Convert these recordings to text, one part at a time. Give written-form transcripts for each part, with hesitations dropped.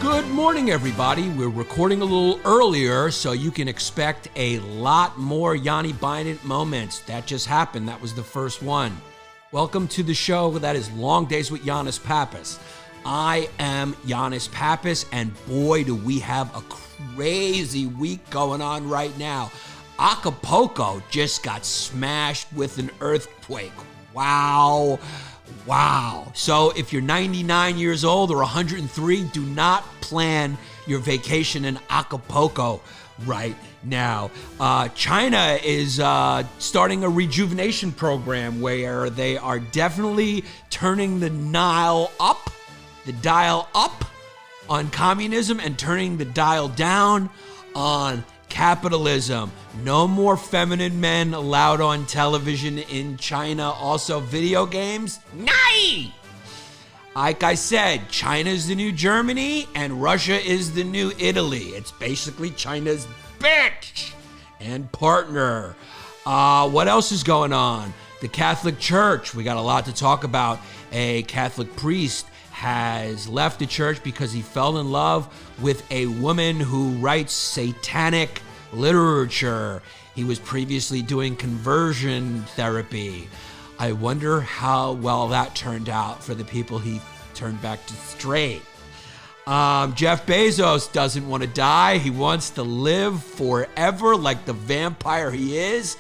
Good morning, everybody. We're recording a little earlier, so you can expect a lot more Yanni Bynent moments. That just happened. That was the first one. Welcome to the show that is LongDays with Yannis Pappas. I am Yannis Pappas, and boy, do we have a crazy week going on right now. Acapulco just got smashed with an earthquake. Wow. So if you're 99 years old or 103, do not plan your vacation in Acapulco right now. China is starting a rejuvenation program where they are definitely turning the dial up on communism and turning the dial down on capitalism. No more feminine men allowed on television in China. Also, video games, nay! Like I said, China is the new Germany and Russia is the new Italy. It's basically China's bitch and partner. What else is going on? The Catholic Church. We got a lot to talk about. A Catholic priest has left the church because he fell in love with a woman who writes satanic literature. He was previously doing conversion therapy. I wonder how well that turned out for the people he turned back to straight. Jeff Bezos doesn't want to die. He wants to live forever like the vampire he is.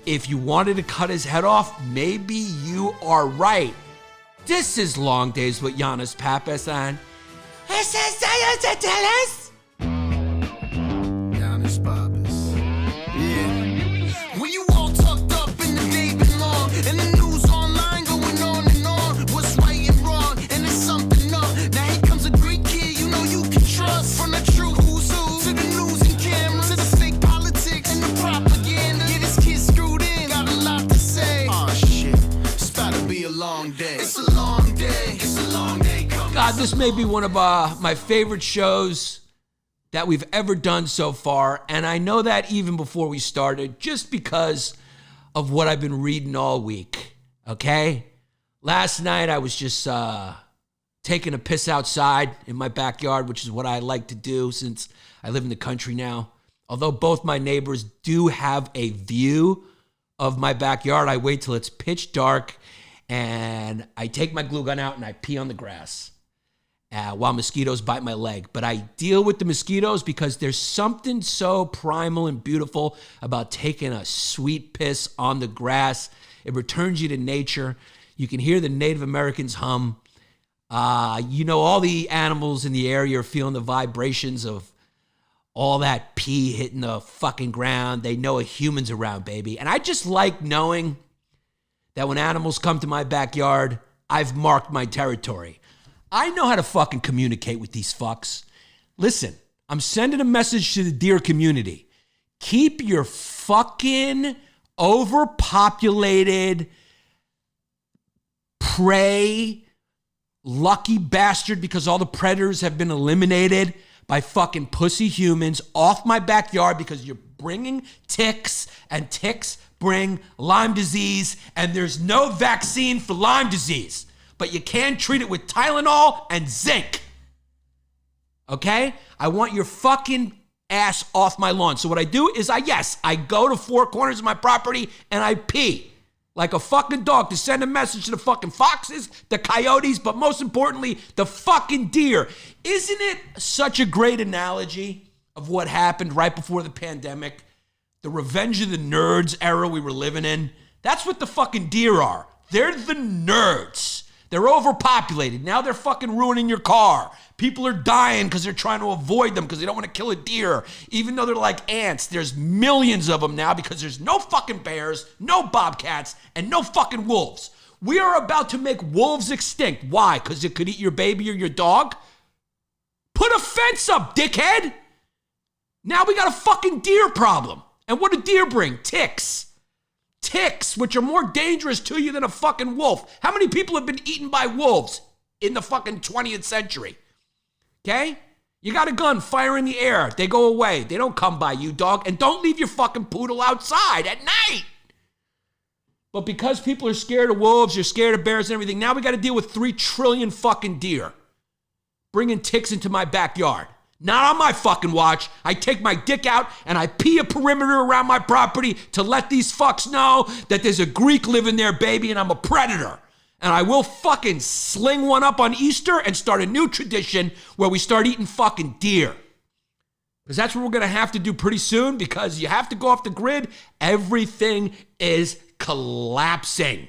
If you wanted to cut his head off, maybe you are right. This is LongDays with Yannis Pappas and Yannis Pappas. Yeah. When you all tucked up in the day been long, and the news online going on and on, what's right and wrong, and there's something up. Now here comes a great kid you know you can trust. From the true who's who to the news and cameras, to the fake politics and the propaganda. Yeah, this kid's screwed in, got a lot to say. Oh shit, it's about to be a long day. It's a long day. It's a long day coming. God, this may be one of my favorite shows that we've ever done so far, and I know that even before we started, just because of what I've been reading all week, okay? Last night, I was just taking a piss outside in my backyard, which is what I like to do since I live in the country now. Although both my neighbors do have a view of my backyard, I wait till it's pitch dark, and I take my glue gun out and I pee on the grass. While mosquitoes bite my leg. But I deal with the mosquitoes because there's something so primal and beautiful about taking a sweet piss on the grass. It returns you to nature. You can hear the Native Americans hum. All the animals in the area are feeling the vibrations of all that pee hitting the fucking ground. They know a human's around, baby. And I just like knowing that when animals come to my backyard, I've marked my territory. I know how to fucking communicate with these fucks. Listen, I'm sending a message to the deer community. Keep your fucking overpopulated prey, lucky bastard, because all the predators have been eliminated by fucking pussy humans, off my backyard, because you're bringing ticks, and ticks bring Lyme disease, and there's no vaccine for Lyme disease. But you can treat it with Tylenol and zinc. Okay? I want your fucking ass off my lawn. So what I do is I go to four corners of my property and I pee like a fucking dog to send a message to the fucking foxes, the coyotes, but most importantly, the fucking deer. Isn't it such a great analogy of what happened right before the pandemic? The revenge of the nerds era we were living in? That's what the fucking deer are. They're the nerds. They're overpopulated. Now they're fucking ruining your car. People are dying because they're trying to avoid them because they don't want to kill a deer. Even though they're like ants, there's millions of them now because there's no fucking bears, no bobcats, and no fucking wolves. We are about to make wolves extinct. Why? Because it could eat your baby or your dog? Put a fence up, dickhead. Now we got a fucking deer problem. And what do deer bring? Ticks. Ticks, which are more dangerous to you than a fucking wolf. How many people have been eaten by wolves in the fucking 20th century? Okay? You got a gun, fire in the air. They go away. They don't come by you, dog. And don't leave your fucking poodle outside at night. But because people are scared of wolves, you're scared of bears and everything, now we got to deal with 3 trillion fucking deer bringing ticks into my backyard. Not on my fucking watch. I take my dick out and I pee a perimeter around my property to let these fucks know that there's a Greek living there, baby, and I'm a predator. And I will fucking sling one up on Easter and start a new tradition where we start eating fucking deer. Because that's what we're going to have to do pretty soon, because you have to go off the grid. Everything is collapsing.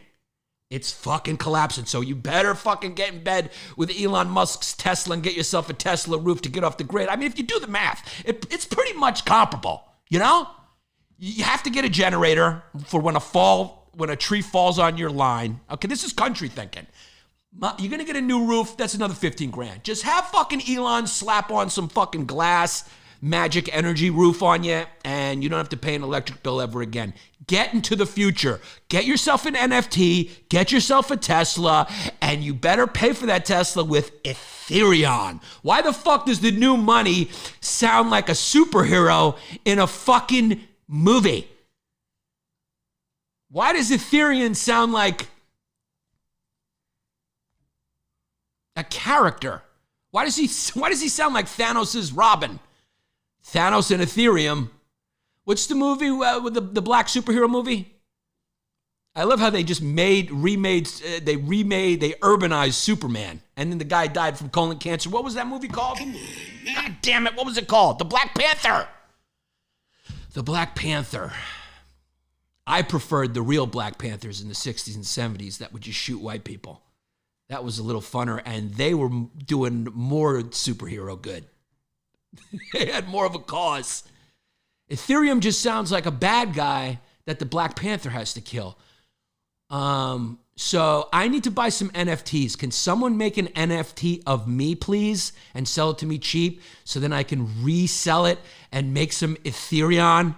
It's fucking collapsing. So you better fucking get in bed with Elon Musk's Tesla and get yourself a Tesla roof to get off the grid. I mean, if you do the math, it's pretty much comparable, you know? You have to get a generator for when a tree falls on your line. Okay, this is country thinking. You're going to get a new roof, that's another 15 grand. Just have fucking Elon slap on some fucking glass, magic energy roof on you, and you don't have to pay an electric bill ever again. Get into the future. Get yourself an NFT, get yourself a Tesla, and you better pay for that Tesla with Ethereum. Why the fuck does the new money sound like a superhero in a fucking movie? Why does Ethereum sound like a character? Why does he sound like Thanos' Robin? Thanos and Ethereum. What's the movie with the black superhero movie? I love how they just urbanized Superman. And then the guy died from colon cancer. What was that movie called? God damn it, what was it called? The Black Panther. The Black Panther. I preferred the real Black Panthers in the 60s and 70s that would just shoot white people. That was a little funner, and they were doing more superhero good. They had more of a cause. Ethereum just sounds like a bad guy that the Black Panther has to kill. So I need to buy some NFTs. Can someone make an NFT of me, please, and sell it to me cheap so then I can resell it and make some Ethereum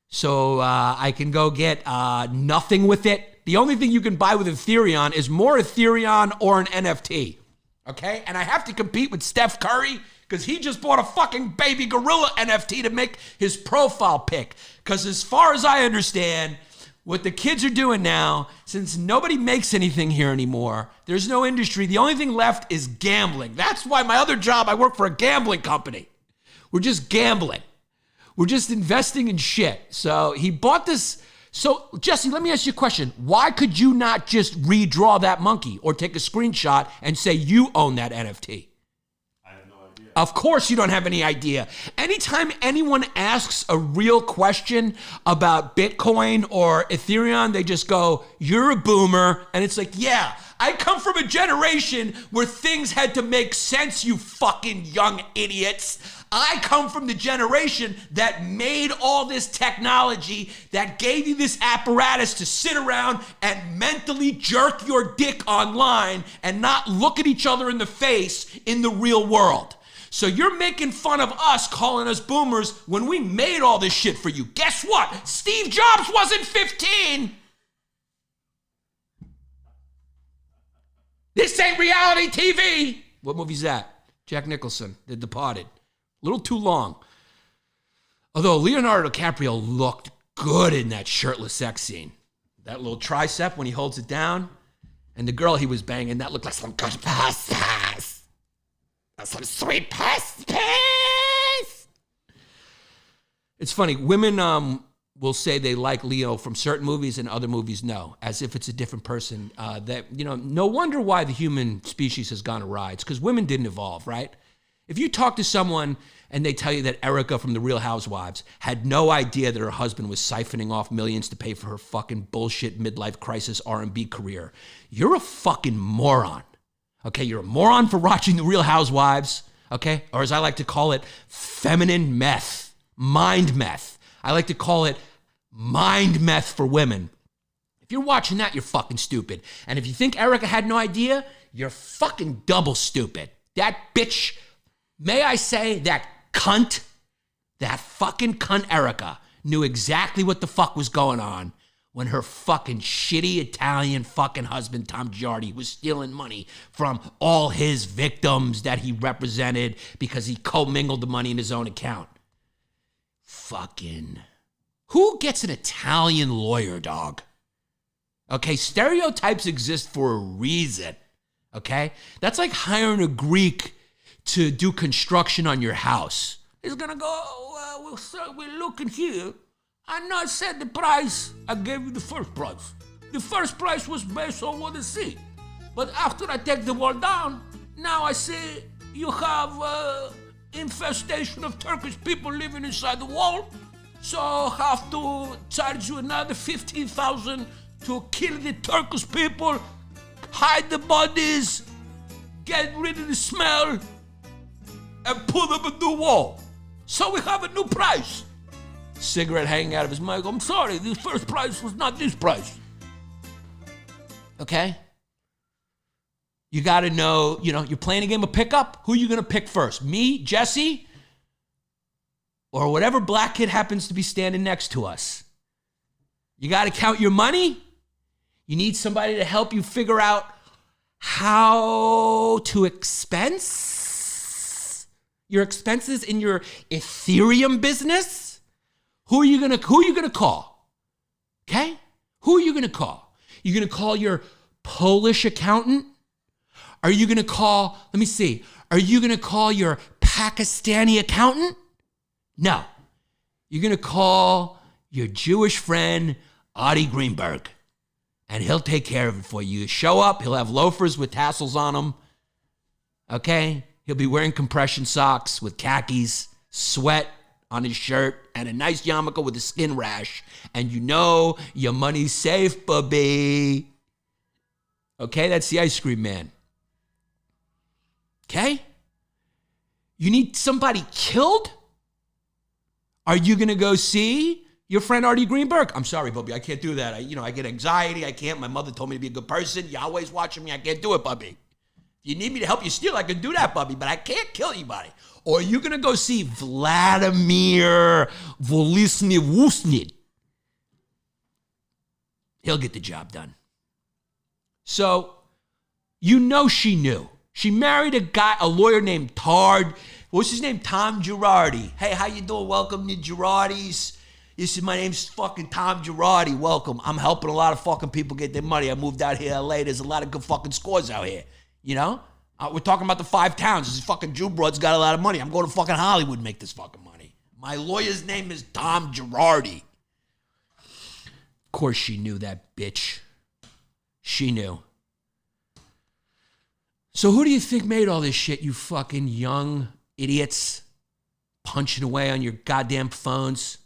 so I can go get nothing with it? The only thing you can buy with Ethereum is more Ethereum or an NFT, okay? And I have to compete with Steph Curry because he just bought a fucking baby gorilla NFT to make his profile pic. Because as far as I understand, what the kids are doing now, since nobody makes anything here anymore, there's no industry, the only thing left is gambling. That's why my other job, I work for a gambling company. We're just gambling. We're just investing in shit. So he bought this. So, Jesse, let me ask you a question. Why could you not just redraw that monkey or take a screenshot and say you own that NFT? I have no idea. Of course you don't have any idea. Anytime anyone asks a real question about Bitcoin or Ethereum, they just go, you're a boomer. And it's like, yeah, I come from a generation where things had to make sense, you fucking young idiots. I come from the generation that made all this technology, that gave you this apparatus to sit around and mentally jerk your dick online and not look at each other in the face in the real world. So you're making fun of us, calling us boomers, when we made all this shit for you. Guess what? Steve Jobs wasn't 15. This ain't reality TV. What movie's that? Jack Nicholson, The Departed. A little too long. Although Leonardo DiCaprio looked good in that shirtless sex scene. That little tricep when he holds it down. And the girl he was banging, that looked like some good puss. Some sweet puss. It's funny. Women will say they like Leo from certain movies and other movies no, as if it's a different person. No wonder why the human species has gone awry. It's because women didn't evolve, right? If you talk to someone and they tell you that Erika from The Real Housewives had no idea that her husband was siphoning off millions to pay for her fucking bullshit midlife crisis R&B career, you're a fucking moron. Okay, you're a moron for watching The Real Housewives, okay? Or as I like to call it, feminine meth, mind meth. I like to call it mind meth for women. If you're watching that, you're fucking stupid. And if you think Erika had no idea, you're fucking double stupid. That bitch... May I say that cunt, that fucking cunt Erika knew exactly what the fuck was going on when her fucking shitty Italian fucking husband, Tom Gigardi, was stealing money from all his victims that he represented because he commingled the money in his own account. Fucking, who gets an Italian lawyer, dog? Okay, stereotypes exist for a reason. Okay, that's like hiring a Greek to do construction on your house. He's gonna go, well, sir, we're looking here. I not said the price. I gave you the first price. The first price was based on what I see. But after I take the wall down, now I see you have infestation of Turkish people living inside the wall. So I have to charge you another 15,000 to kill the Turkish people, hide the bodies, get rid of the smell, and put up a new wall. So we have a new price. Cigarette hanging out of his mouth. I'm sorry, the first price was not this price. Okay? You got to know, you're playing a game of pickup. Who are you going to pick first? Me, Jesse, or whatever black kid happens to be standing next to us? You got to count your money. You need somebody to help you figure out how to expense your expenses in your Ethereum business. Who are you gonna call? Okay? Who are you gonna call? You gonna call your Polish accountant? Are you gonna call, are you gonna call your Pakistani accountant? No. You're gonna call your Jewish friend, Audie Greenberg, and he'll take care of it for you. Show up, he'll have loafers with tassels on them, okay? He'll be wearing compression socks with khakis, sweat on his shirt, and a nice yarmulke with a skin rash, and you know your money's safe, bubby. Okay, that's the ice cream man. Okay? You need somebody killed? Are you gonna go see your friend Artie Greenberg? I'm sorry, Bubby, I can't do that. I get anxiety, I can't. My mother told me to be a good person. Yahweh's watching me, I can't do it, Bubby. If you need me to help you steal, I can do that, Bubby, but I can't kill anybody. Or are you gonna go see Vladimir Volisny-Wusnid? He'll get the job done. So, she knew. She married a lawyer named what's his name? Tom Gigardi. Hey, how you doing? Welcome to Girardi's. My name's fucking Tom Gigardi. Welcome. I'm helping a lot of fucking people get their money. I moved out here to LA. There's a lot of good fucking scores out here. We're talking about the 5 towns. This fucking Jew broad's got a lot of money. I'm going to fucking Hollywood to make this fucking money. My lawyer's name is Tom Gigardi. Of course she knew, that bitch. She knew. So who do you think made all this shit, you fucking young idiots punching away on your goddamn phones,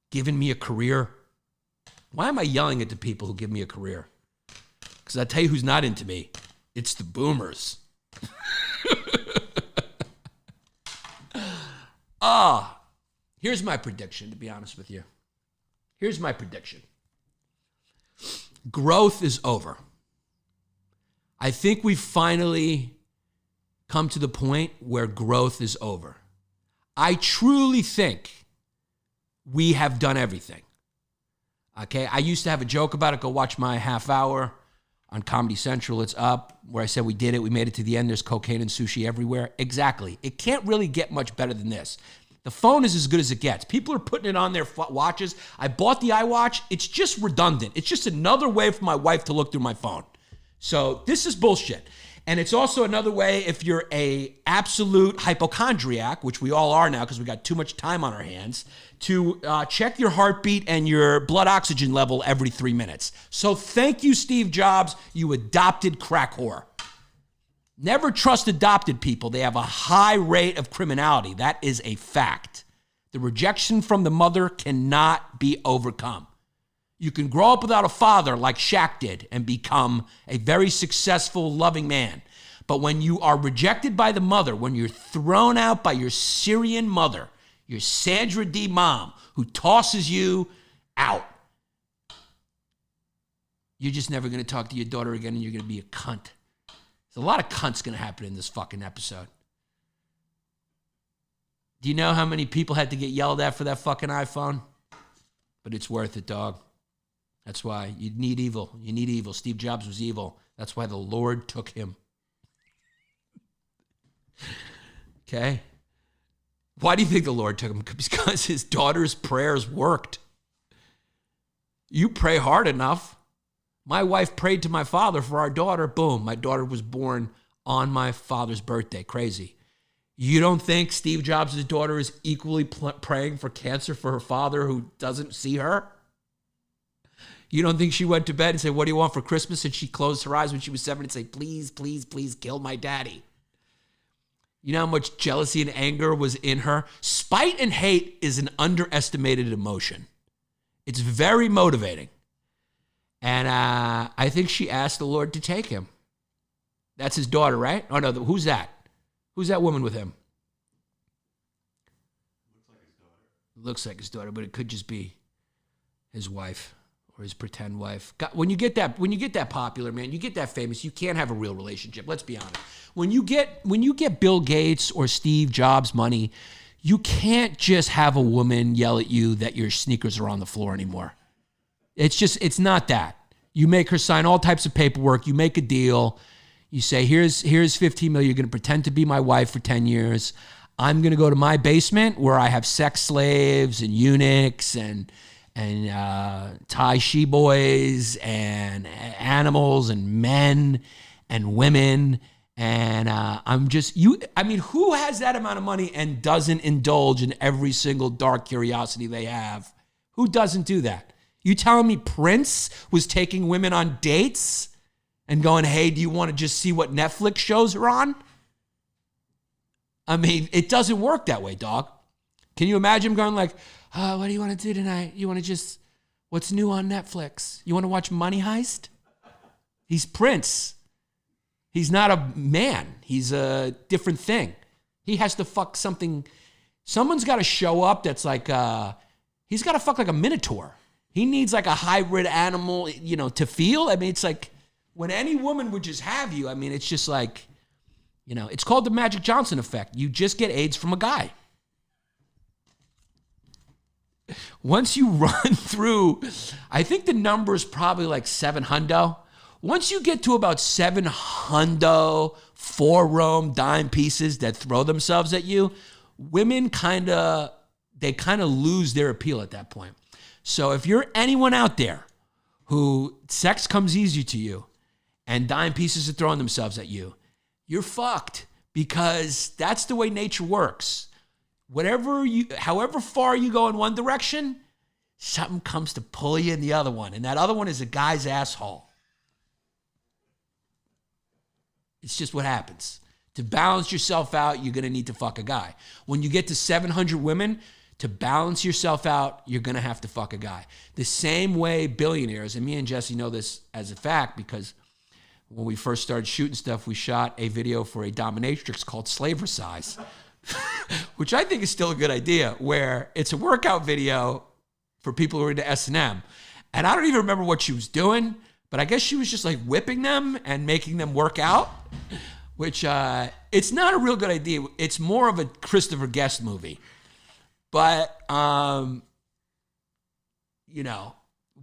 giving me a career? Why am I yelling at the people who give me a career? Because I tell you who's not into me. It's the boomers. Here's my prediction, to be honest with you. Here's my prediction. Growth is over. I think we've finally come to the point where growth is over. I truly think we have done everything. Okay, I used to have a joke about it. Go watch my half hour on Comedy Central. It's up, where I said we did it. We made it to the end. There's cocaine and sushi everywhere. Exactly. It can't really get much better than this. The phone is as good as it gets. People are putting it on their watches. I bought the iWatch. It's just redundant. It's just another way for my wife to look through my phone. So this is bullshit. And it's also another way, if you're a absolute hypochondriac, which we all are now because we got too much time on our hands, to check your heartbeat and your blood oxygen level every 3 minutes. So thank you, Steve Jobs, you adopted crack whore. Never trust adopted people. They have a high rate of criminality. That is a fact. The rejection from the mother cannot be overcome. You can grow up without a father like Shaq did and become a very successful, loving man. But when you are rejected by the mother, when you're thrown out by your Syrian mother, your Sandra D mom, who tosses you out, you're just never going to talk to your daughter again, and you're going to be a cunt. There's a lot of cunts going to happen in this fucking episode. Do you know how many people had to get yelled at for that fucking iPhone? But it's worth it, dog. That's why you need evil. You need evil. Steve Jobs was evil. That's why the Lord took him. Okay? Why do you think the Lord took him? Because his daughter's prayers worked. You pray hard enough, My wife prayed to my father for our daughter. Boom, my daughter was born on my father's birthday. Crazy. You don't think Steve Jobs' daughter is equally praying for cancer for her father who doesn't see her? You don't think she went to bed and said, what do you want for Christmas? And she closed her eyes when she was 7 and said, please, please, please kill my daddy. You know how much jealousy and anger was in her? Spite and hate is an underestimated emotion. It's very motivating. And I think she asked the Lord to take him. That's his daughter, right? Oh, no, who's that? Who's that woman with him? Looks like his daughter, but it could just be his wife or his pretend wife. God, when you get that popular, man, you get that famous, you can't have a real relationship. Let's be honest. When you get Bill Gates or Steve Jobs money, you can't just have a woman yell at you that your sneakers are on the floor anymore. It's not that. You make her sign all types of paperwork. You make a deal. You say, here's 15 million. You're going to pretend to be my wife for 10 years. I'm going to go to my basement where I have sex slaves and eunuchs and Thai she-boys and animals and men and women. And who has that amount of money and doesn't indulge in every single dark curiosity they have? Who doesn't do that? You telling me Prince was taking women on dates and going, hey, do you want to just see what Netflix shows are on? I mean, it doesn't work that way, dog. Can you imagine going like, what do you want to do tonight? You want to just, what's new on Netflix? You want to watch Money Heist? He's Prince. He's not a man. He's a different thing. He has to fuck something. Someone's got to show up that's like, he's got to fuck like a minotaur. He needs like a hybrid animal, to feel. I mean, it's like when any woman would just have you, I mean, it's just like, it's called the Magic Johnson effect. You just get AIDS from a guy. Once you run through, I think the number is probably like 700. Once you get to about 700 four-room dime pieces that throw themselves at you, women kind of lose their appeal at that point. So if you're anyone out there who sex comes easy to you and dime pieces are throwing themselves at you, you're fucked, because that's the way nature works. However far you go in one direction, something comes to pull you in the other one. And that other one is a guy's asshole. It's just what happens. To balance yourself out, you're going to need to fuck a guy. When you get to 700 women, to balance yourself out, you're going to have to fuck a guy. The same way billionaires, and me and Jesse know this as a fact because when we first started shooting stuff, we shot a video for a dominatrix called Slavercise, which I think is still a good idea, where it's a workout video for people who are into S&M. And I don't even remember what she was doing, but I guess she was just like whipping them and making them work out, which it's not a real good idea. It's more of a Christopher Guest movie. But,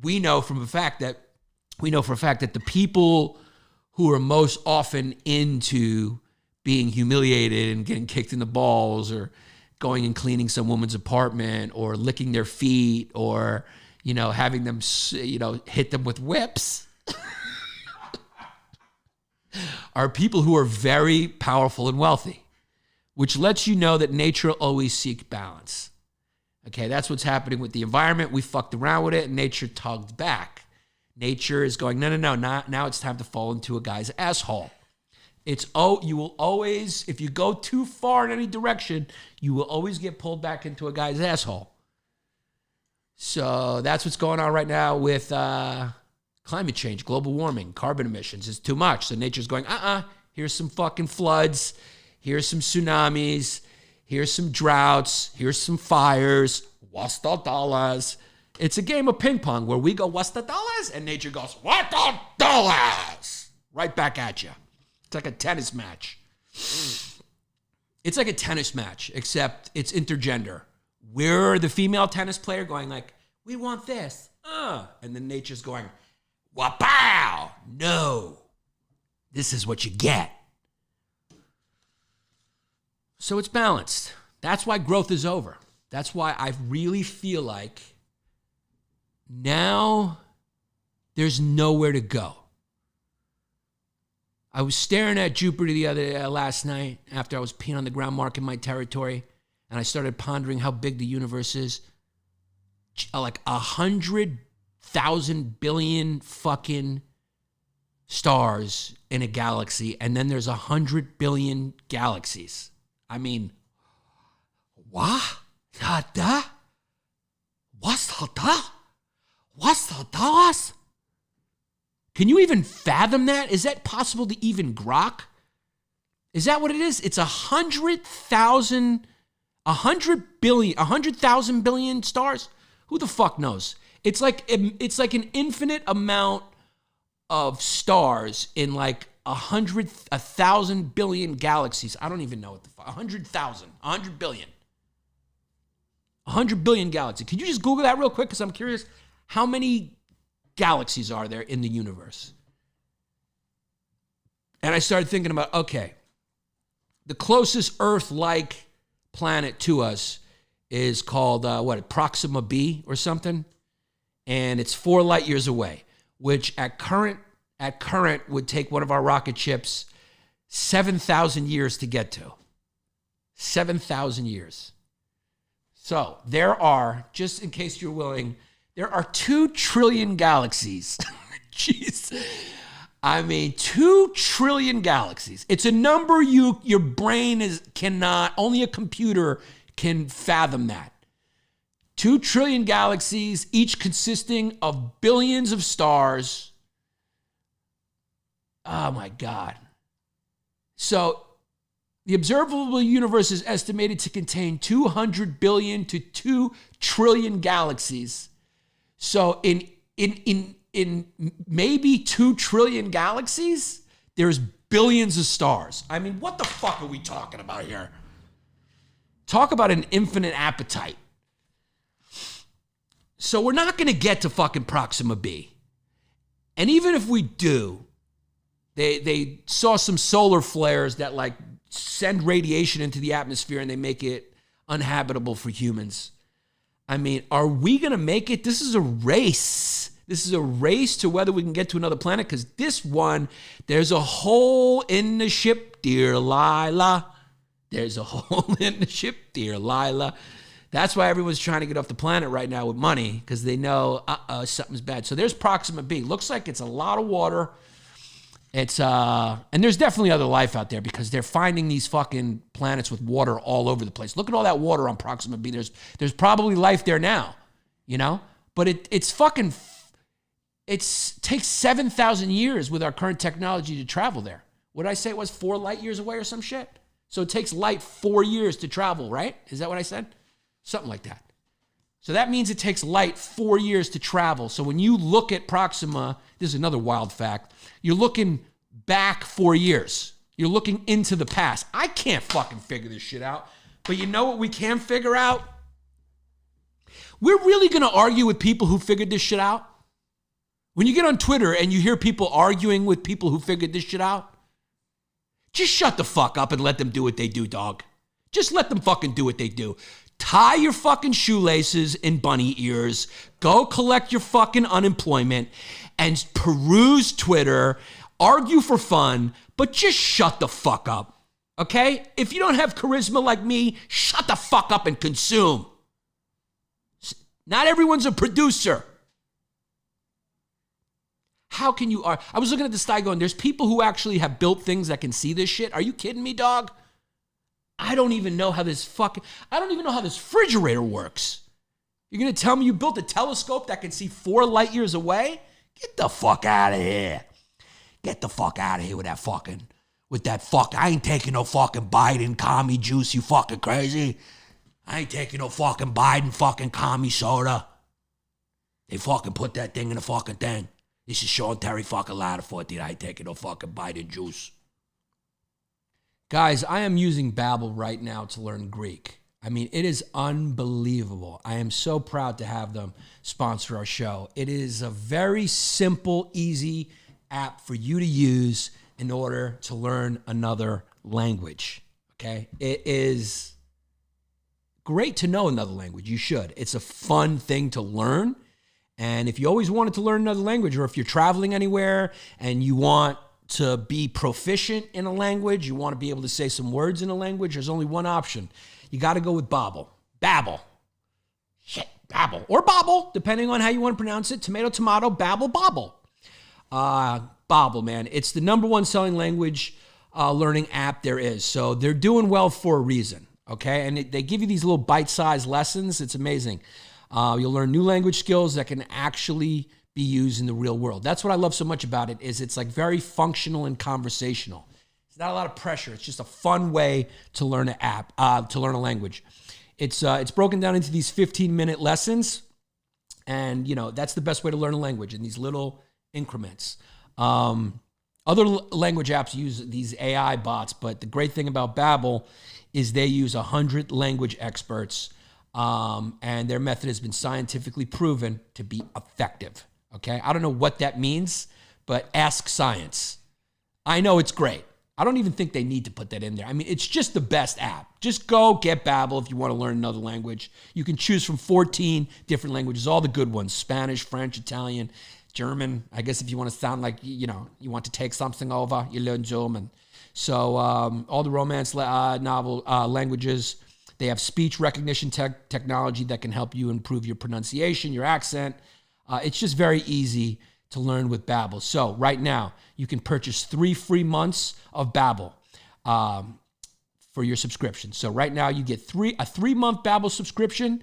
we know for a fact that the people who are most often into being humiliated and getting kicked in the balls or going and cleaning some woman's apartment or licking their feet or, having them, hit them with whips are people who are very powerful and wealthy, which lets you know that nature always seeks balance. Okay, that's what's happening with the environment. We fucked around with it and nature tugged back. Nature is going, no, now it's time to fall into a guy's asshole. You will always, if you go too far in any direction, you will always get pulled back into a guy's asshole. So that's what's going on right now with climate change, global warming, carbon emissions. It's too much. So nature's going, here's some fucking floods. Here's some tsunamis. Here's some droughts. Here's some fires. What's the dollars? It's a game of ping pong where we go, what's the dollars? And nature goes, what the dollars? Right back at you. It's like a tennis match. It's like a tennis match, except it's intergender. We're the female tennis player going like, we want this. And then nature's going, wapow. No. This is what you get. So it's balanced. That's why growth is over. That's why I really feel like now There's nowhere to go. I was staring at Jupiter last night after I was peeing on the ground marking my territory, and I started pondering how big the universe is. Like 100,000 billion fucking stars in a galaxy, and then there's 100 billion galaxies. I mean, what? What's that? Can you even fathom that? Is that possible to even grok? Is that what it is? It's 100,000 billion stars? Who the fuck knows? It's like an infinite amount of stars in like 1,000 billion galaxies. I don't even know what the fuck. 100,000, 100 billion. 100 billion galaxies. Could you just Google that real quick? Because I'm curious, how many galaxies are there in the universe? And I started thinking about, okay, the closest Earth-like planet to us is called, Proxima b or something? And it's 4 light years away, which at current would take one of our rocket ships 7,000 years to get to. 7,000 years. So there are, just in case you're willing, there are 2 trillion galaxies. Jeez. I mean, 2 trillion galaxies. It's a number your brain cannot, only a computer can fathom that. 2 trillion galaxies, each consisting of billions of stars. Oh my God. So the observable universe is estimated to contain 200 billion to 2 trillion galaxies. So in maybe 2 trillion galaxies, there's billions of stars. I mean, what the fuck are we talking about here? Talk about an infinite appetite. So we're not going to get to fucking Proxima b. And even if we do, they saw some solar flares that like send radiation into the atmosphere and they make it uninhabitable for humans. I mean, are we going to make it? This is a race. This is a race to whether we can get to another planet, because this one, there's a hole in the ship, dear Lila. There's a hole in the ship, dear Lila. That's why everyone's trying to get off the planet right now with money, because they know, something's bad. So there's Proxima b. Looks like it's a lot of water. It's and there's definitely other life out there, because they're finding these fucking planets with water all over the place. Look at all that water on Proxima b. There's probably life there now, you know? But it takes 7,000 years with our current technology to travel there. What did I say it was, 4 light years away or some shit? So it takes light 4 years to travel, right? Is that what I said? Something like that. So that means it takes light 4 years to travel. So when you look at Proxima, this is another wild fact, you're looking back 4 years. You're looking into the past. I can't fucking figure this shit out. But you know what we can figure out? We're really going to argue with people who figured this shit out? When you get on Twitter and you hear people arguing with people who figured this shit out, just shut the fuck up and let them do what they do, dog. Just let them fucking do what they do. Tie your fucking shoelaces in bunny ears, go collect your fucking unemployment, and peruse Twitter, argue for fun, but just shut the fuck up, okay? If you don't have charisma like me, shut the fuck up and consume. Not everyone's a producer. How can you argue? I was looking at this guy going, there's people who actually have built things that can see this shit. Are you kidding me, dog? I don't even know how this refrigerator works. You're going to tell me you built a telescope that can see 4 light years away? Get the fuck out of here. Get the fuck out of here with that fucking, I ain't taking no fucking Biden commie juice, you fucking crazy. I ain't taking no fucking Biden fucking commie soda. They fucking put that thing in the fucking thing. This is Sean Terry fucking Ladderfoot. I ain't taking no fucking Biden juice. Guys, I am using Babbel right now to learn Greek. I mean, it is unbelievable. I am so proud to have them sponsor our show. It is a very simple, easy app for you to use in order to learn another language, okay? It is great to know another language. You should. It's a fun thing to learn, And if you always wanted to learn another language, or if you're traveling anywhere and you want to be proficient in a language, you want to be able to say some words in a language, there's only one option. You got to go with Babbel. Babbel. Shit, Babbel. Or Bobble, depending on how you want to pronounce it. Tomato, tomato, Babbel, Bobble. Babbel, man. It's the number one selling language learning app there is. So they're doing well for a reason, okay? And they give you these little bite-sized lessons. It's amazing. You'll learn new language skills that can actually be used in the real world. That's what I love so much about it, is it's like very functional and conversational. It's not a lot of pressure. It's just a fun way to learn an app, to learn a language. It's broken down into these 15-minute lessons, and that's the best way to learn a language, in these little increments. Other language apps use these AI bots, but the great thing about Babbel is they use 100 language experts, and their method has been scientifically proven to be effective. Okay, I don't know what that means, but ask science. I know it's great. I don't even think they need to put that in there. I mean, it's just the best app. Just go get Babbel if you want to learn another language. You can choose from 14 different languages, all the good ones: Spanish, French, Italian, German. I guess if you want to sound like, you want to take something over, you learn German. So all the romance novel languages, they have speech recognition technology that can help you improve your pronunciation, your accent. It's just very easy to learn with Babbel. So right now, you can purchase 3 free months of Babbel for your subscription. So right now, you get a 3-month Babbel subscription.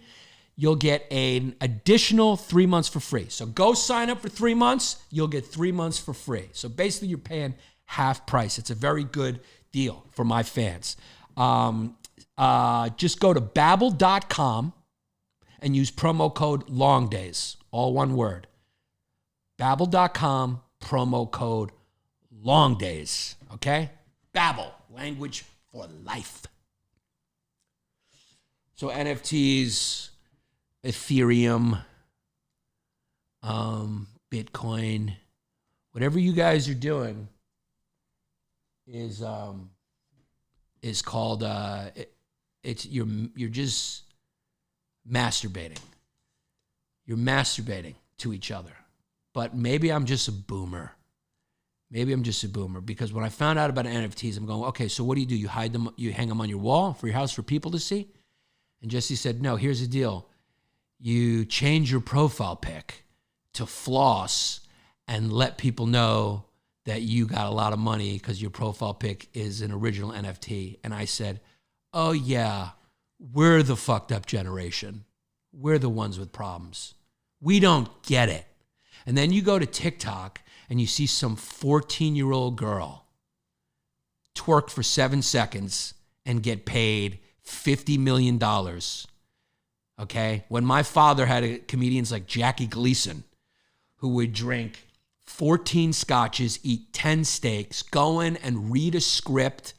You'll get an additional 3 months for free. So go sign up for 3 months. You'll get 3 months for free. So basically, you're paying half price. It's a very good deal for my fans. Just go to Babbel.com and use promo code LongDays, all one word. Babbel.com, promo code LongDays, okay? Babbel, language for life. So NFTs, Ethereum, Bitcoin, whatever you guys are doing is called you're just masturbating. You're masturbating to each other. But maybe I'm just a boomer. Because when I found out about NFTs, I'm going, okay, so what do? You hide them, you hang them on your wall for your house for people to see? And Jesse said, no, here's the deal. You change your profile pic to floss and let people know that you got a lot of money because your profile pic is an original NFT. And I said, oh yeah, we're the fucked up generation. We're the ones with problems. We don't get it. And then you go to TikTok and you see some 14-year-old girl twerk for 7 seconds and get paid $50 million. Okay? When my father had comedians like Jackie Gleason, who would drink 14 scotches, eat 10 steaks, go in and read a script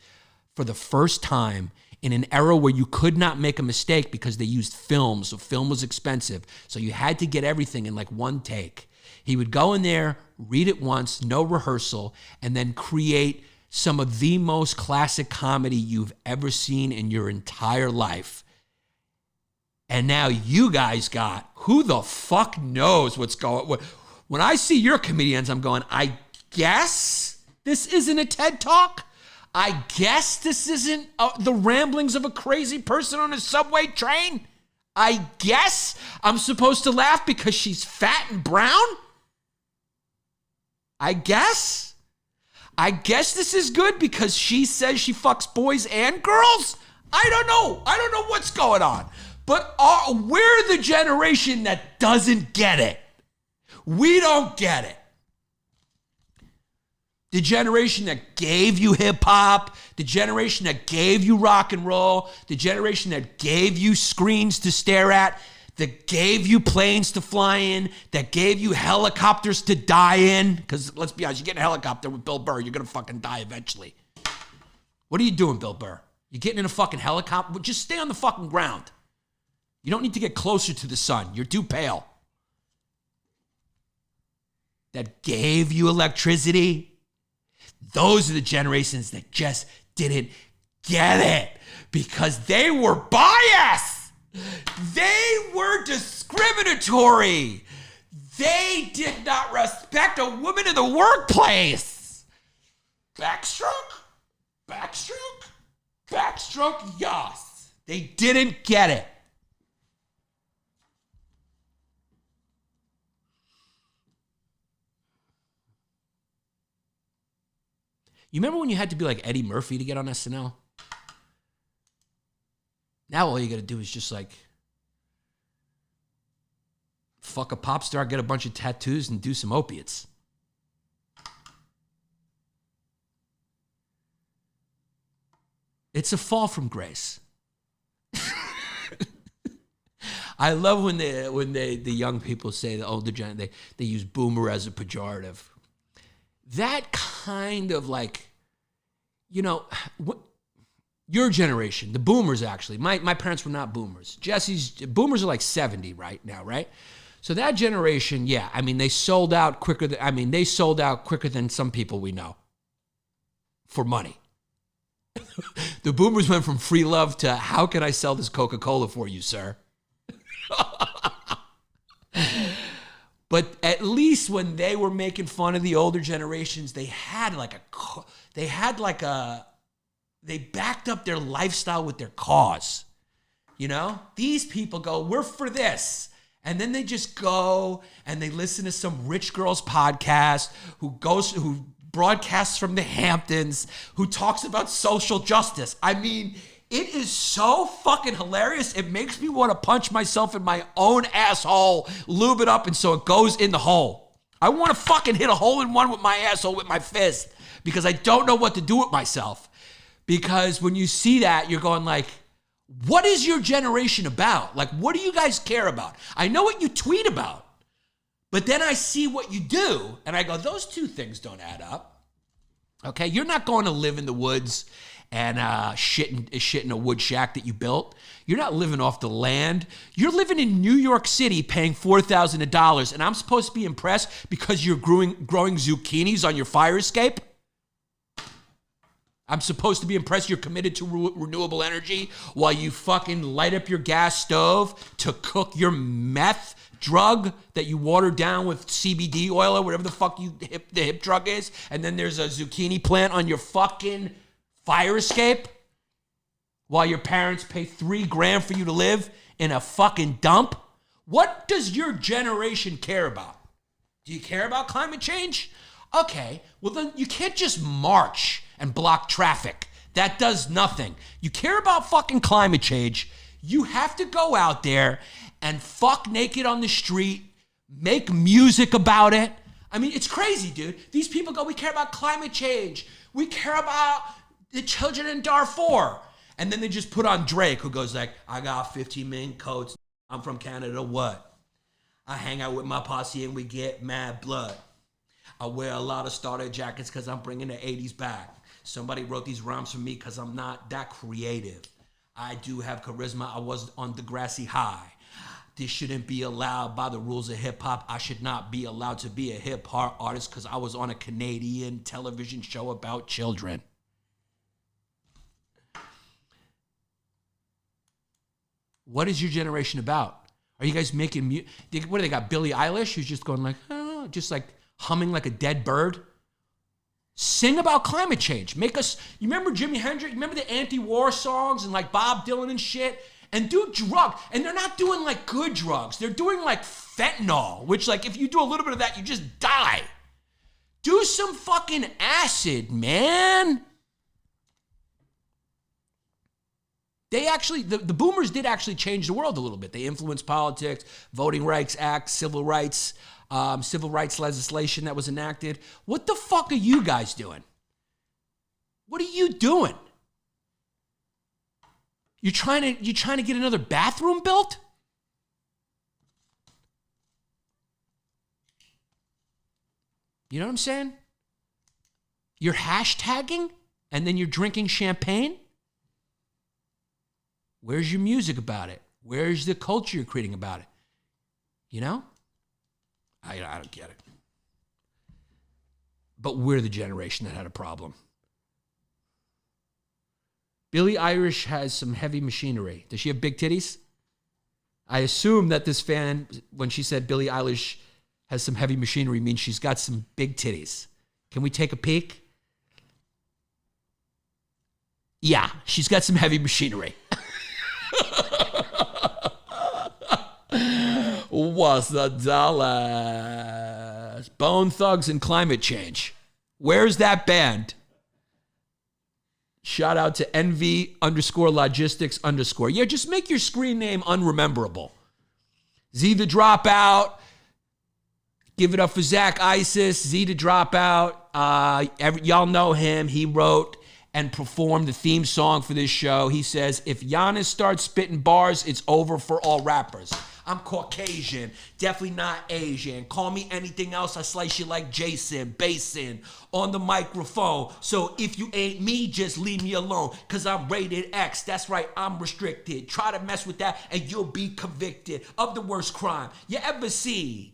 for the first time in an era where you could not make a mistake because they used film, so film was expensive. So you had to get everything in like one take. He would go in there, read it once, no rehearsal, and then create some of the most classic comedy you've ever seen in your entire life. And now you guys got, who the fuck knows what's going on? When I see your comedians, I'm going, I guess this isn't a TED Talk. I guess this isn't the ramblings of a crazy person on a subway train. I guess I'm supposed to laugh because she's fat and brown. I guess this is good because she says she fucks boys and girls. I don't know what's going on. But we're the generation that doesn't get it. We don't get it. The generation that gave you hip hop, the generation that gave you rock and roll, the generation that gave you screens to stare at, that gave you planes to fly in, that gave you helicopters to die in. Because let's be honest, you get in a helicopter with Bill Burr, you're going to fucking die eventually. What are you doing, Bill Burr? You're getting in a fucking helicopter? Just stay on the fucking ground. You don't need to get closer to the sun. You're too pale. That gave you electricity. Those are the generations that just didn't get it because they were biased. They were discriminatory. They did not respect a woman in the workplace. Backstroke, backstroke, backstroke, yes. They didn't get it. You remember when you had to be like Eddie Murphy to get on SNL? Now all you got to do is just like fuck a pop star, get a bunch of tattoos, and do some opiates. It's a fall from grace. I love when the young people say, the older generation, they use boomer as a pejorative. That kind of like, you know, your generation, the boomers actually, my parents were not boomers. Boomers are like 70 right now, right? So that generation, yeah, I mean, they sold out quicker than some people we know for money. The boomers went from free love to how can I sell this Coca-Cola for you, sir? But at least when they were making fun of the older generations, they backed up their lifestyle with their cause. You know, these people go, we're for this. And then they just go and they listen to some rich girl's podcast who broadcasts from the Hamptons, who talks about social justice. I mean, it is so fucking hilarious. It makes me want to punch myself in my own asshole, lube it up, and so it goes in the hole. I want to fucking hit a hole in one with my asshole with my fist because I don't know what to do with myself. Because when you see that, you're going like, what is your generation about? Like, what do you guys care about? I know what you tweet about, but then I see what you do, and I go, those two things don't add up. Okay, you're not going to live in the woods and shit in a wood shack that you built. You're not living off the land. You're living in New York City paying $4,000, and I'm supposed to be impressed because you're growing zucchinis on your fire escape? I'm supposed to be impressed you're committed to renewable energy while you fucking light up your gas stove to cook your meth drug that you water down with CBD oil or whatever the fuck the hip drug is, and then there's a zucchini plant on your fucking fire escape while your parents pay $3,000 for you to live in a fucking dump? What does your generation care about? Do you care about climate change? Okay, well then you can't just march and block traffic. That does nothing. You care about fucking climate change, you have to go out there and fuck naked on the street, make music about it. I mean, it's crazy, dude. These people go, we care about climate change. We care about the children in Darfur. And then they just put on Drake, who goes like, I got 15 million coats. I'm from Canada, what? I hang out with my posse and we get mad blood. I wear a lot of starter jackets because I'm bringing the 80s back. Somebody wrote these rhymes for me because I'm not that creative. I do have charisma. I was on Degrassi High. This shouldn't be allowed by the rules of hip hop. I should not be allowed to be a hip hop artist because I was on a Canadian television show about children. What is your generation about? Are you guys making music? What do they got? Billie Eilish, who's just going like, oh, just like humming like a dead bird? Sing about climate change. Make us, you remember Jimi Hendrix? You remember the anti-war songs and like Bob Dylan and shit? And do drugs. And they're not doing like good drugs. They're doing like fentanyl, which like if you do a little bit of that, you just die. Do some fucking acid, man. They actually, the boomers did actually change the world a little bit. They influenced politics, Voting Rights Act, civil rights legislation that was enacted. What the fuck are you guys doing? What are you doing? You trying to get another bathroom built? You know what I'm saying? You're hashtagging and then you're drinking champagne? Where's your music about it? Where's the culture you're creating about it? You know? I don't get it. But we're the generation that had a problem. Billie Eilish has some heavy machinery. Does she have big titties? I assume that this fan, when she said Billie Eilish has some heavy machinery means she's got some big titties. Can we take a peek? Yeah, she's got some heavy machinery. What's the dollars? Bone Thugs and Climate Change. Where's that band? Shout out to NV_logistics_. Yeah, just make your screen name unrememberable. Z the Dropout. Give it up for Zach Isis. Z the Dropout. Y'all know him. He wrote and performed the theme song for this show. He says, if Yannis starts spitting bars, it's over for all rappers. I'm Caucasian, definitely not Asian. Call me anything else, I slice you like Jason, bassin on the microphone. So if you ain't me, just leave me alone, cause I'm rated X. That's right, I'm restricted. Try to mess with that and you'll be convicted of the worst crime you ever seen.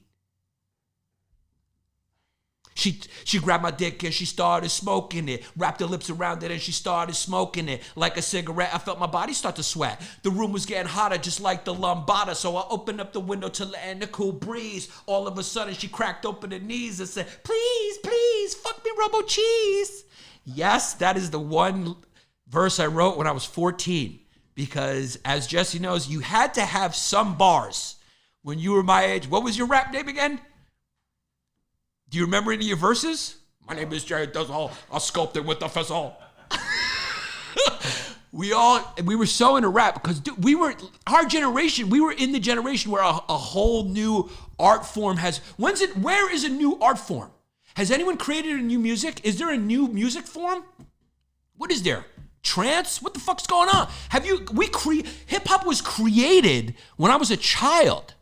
She grabbed my dick and she started smoking it. Wrapped her lips around it and she started smoking it. Like a cigarette, I felt my body start to sweat. The room was getting hotter just like the lambada. So I opened up the window to let in the cool breeze. All of a sudden she cracked open her knees and said, please, please, fuck me Robo Cheese. Yes, that is the one verse I wrote when I was 14. Because as Jesse knows, you had to have some bars when you were my age. What was your rap name again? Do you remember any of your verses? My name is Jerry Does All. I'll sculpt it with the fizzle. We were so into rap because our generation, we were in the generation where a whole new art form where is a new art form? Has anyone created a new music? Is there a new music form? What is there? Trance? What the fuck's going on? Hip hop was created when I was a child.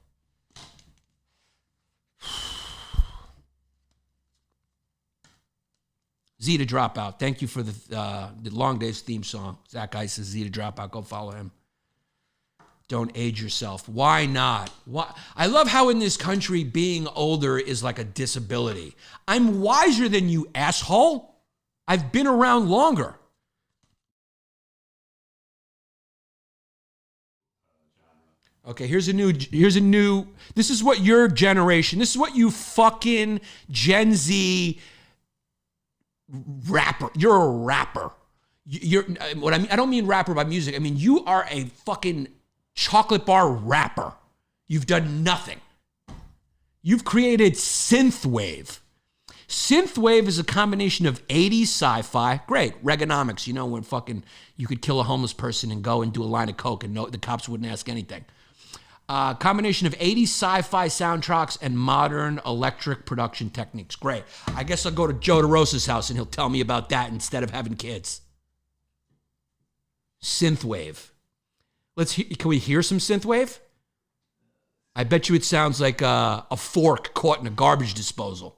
Z to Dropout. Thank you for the LongDays theme song. Zach Isis, Z to Dropout. Go follow him. Don't age yourself. Why not? Why? I love how in this country being older is like a disability. I'm wiser than you, asshole. I've been around longer. Okay, here's a new, this is what your generation, this is what you fucking Gen Z rapper. You're a rapper. What I mean, I don't mean rapper by music. I mean, you are a fucking chocolate bar rapper. You've done nothing. You've created synthwave. Synthwave is a combination of 80s sci-fi. Great. Reaganomics, you know, when fucking you could kill a homeless person and go and do a line of coke and the cops wouldn't ask anything. Combination of 80s sci-fi soundtracks and modern electric production techniques. Great. I guess I'll go to Joe DeRosa's house and he'll tell me about that instead of having kids. Synthwave. Can we hear some synthwave? I bet you it sounds like a fork caught in a garbage disposal.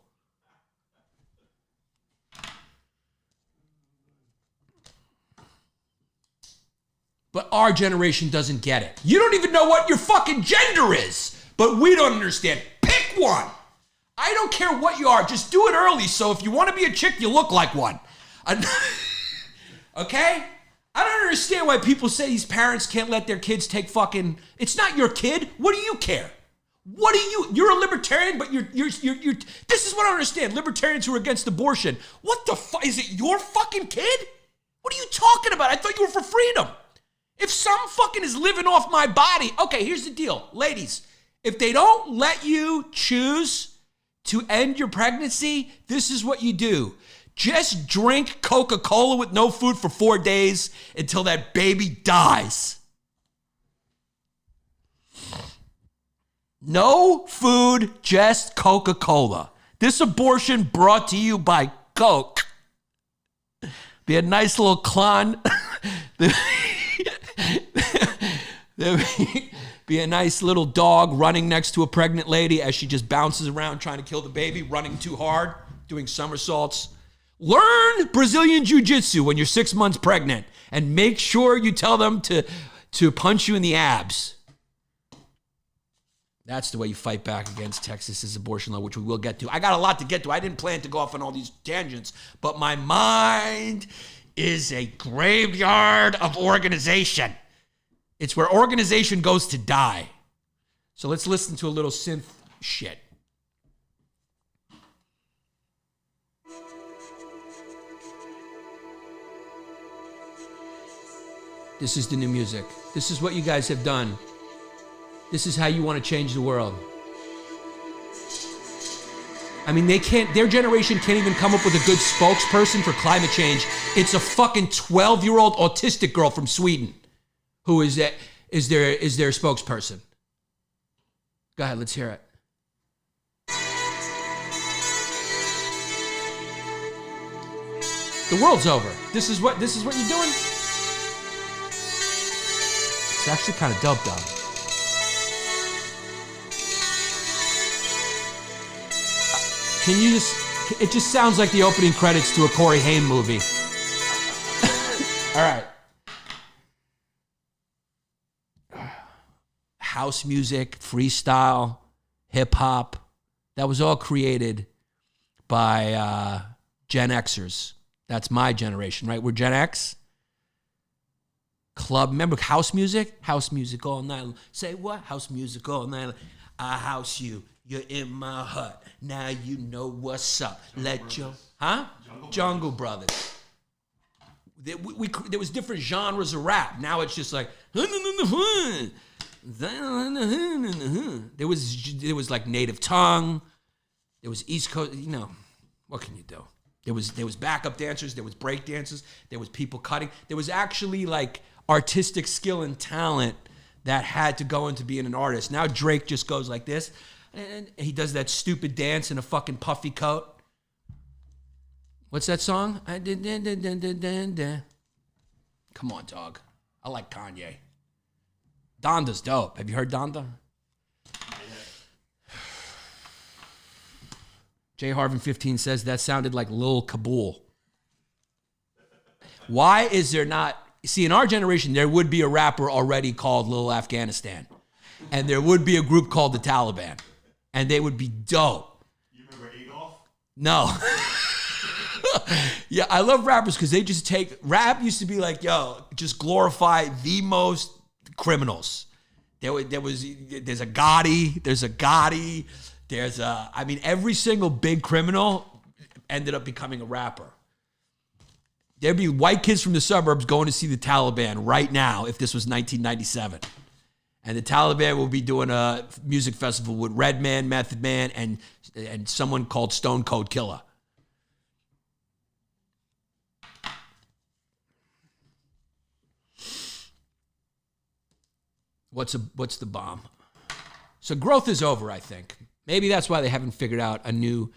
But our generation doesn't get it. You don't even know what your fucking gender is, but we don't understand. Pick one. I don't care what you are. Just do it early, so if you want to be a chick, you look like one. Okay? I don't understand why people say these parents can't let their kids take fucking... It's not your kid. What do you care? You're a libertarian, but you're this is what I don't understand. Libertarians who are against abortion. What the fuck? Is it your fucking kid? What are you talking about? I thought you were for freedom. If some fucking is living off my body, okay, here's the deal. Ladies, if they don't let you choose to end your pregnancy, this is what you do. Just drink Coca-Cola with no food for 4 days until that baby dies. No food, just Coca-Cola. This abortion brought to you by Coke. Be a nice little clon. Be a nice little dog running next to a pregnant lady as she just bounces around trying to kill the baby, running too hard, doing somersaults. Learn Brazilian Jiu-Jitsu when you're 6 months pregnant and make sure you tell them to punch you in the abs. That's the way you fight back against Texas's abortion law, which we will get to. I got a lot to get to. I didn't plan to go off on all these tangents, but my mind is a graveyard of organization. It's where organization goes to die. So let's listen to a little synth shit. This is the new music. This is what you guys have done. This is how you want to change the world. I mean, their generation can't even come up with a good spokesperson for climate change. It's a fucking 12-year-old autistic girl from Sweden who is their spokesperson. Go ahead, let's hear it. The world's over. This is what you're doing? It's actually kind of dope, though. It just sounds like the opening credits to a Corey Haim movie. All right. House music, freestyle, hip hop, that was all created by Gen Xers. That's my generation, right? We're Gen X. Club, remember house music? House music all night. Say what? House music all night. I house you. You're in my hut. Now you know what's up. Jungle Brothers. There was different genres of rap. Now it's just like there was like native tongue. There was East Coast. You know, what can you do? There was backup dancers. There was break dancers. There was people cutting. There was actually like artistic skill and talent that had to go into being an artist. Now Drake just goes like this. And he does that stupid dance in a fucking puffy coat. What's that song? Come on, dog. I like Kanye. Donda's dope. Have you heard Donda? J. Harvin 15 says that sounded like Lil Kabul. Why is there not... See, in our generation, there would be a rapper already called Lil Afghanistan. And there would be a group called the Taliban. And they would be dope. You remember Adolf? No. Yeah, I love rappers because they just take... Rap used to be like, yo, just glorify the most criminals. There's a Gotti. I mean, every single big criminal ended up becoming a rapper. There'd be white kids from the suburbs going to see the Taliban right now if this was 1997. And the Taliban will be doing a music festival with Redman, Method Man, and someone called Stone Cold Killer. What's the bomb? So growth is over, I think. Maybe that's why they haven't figured out a new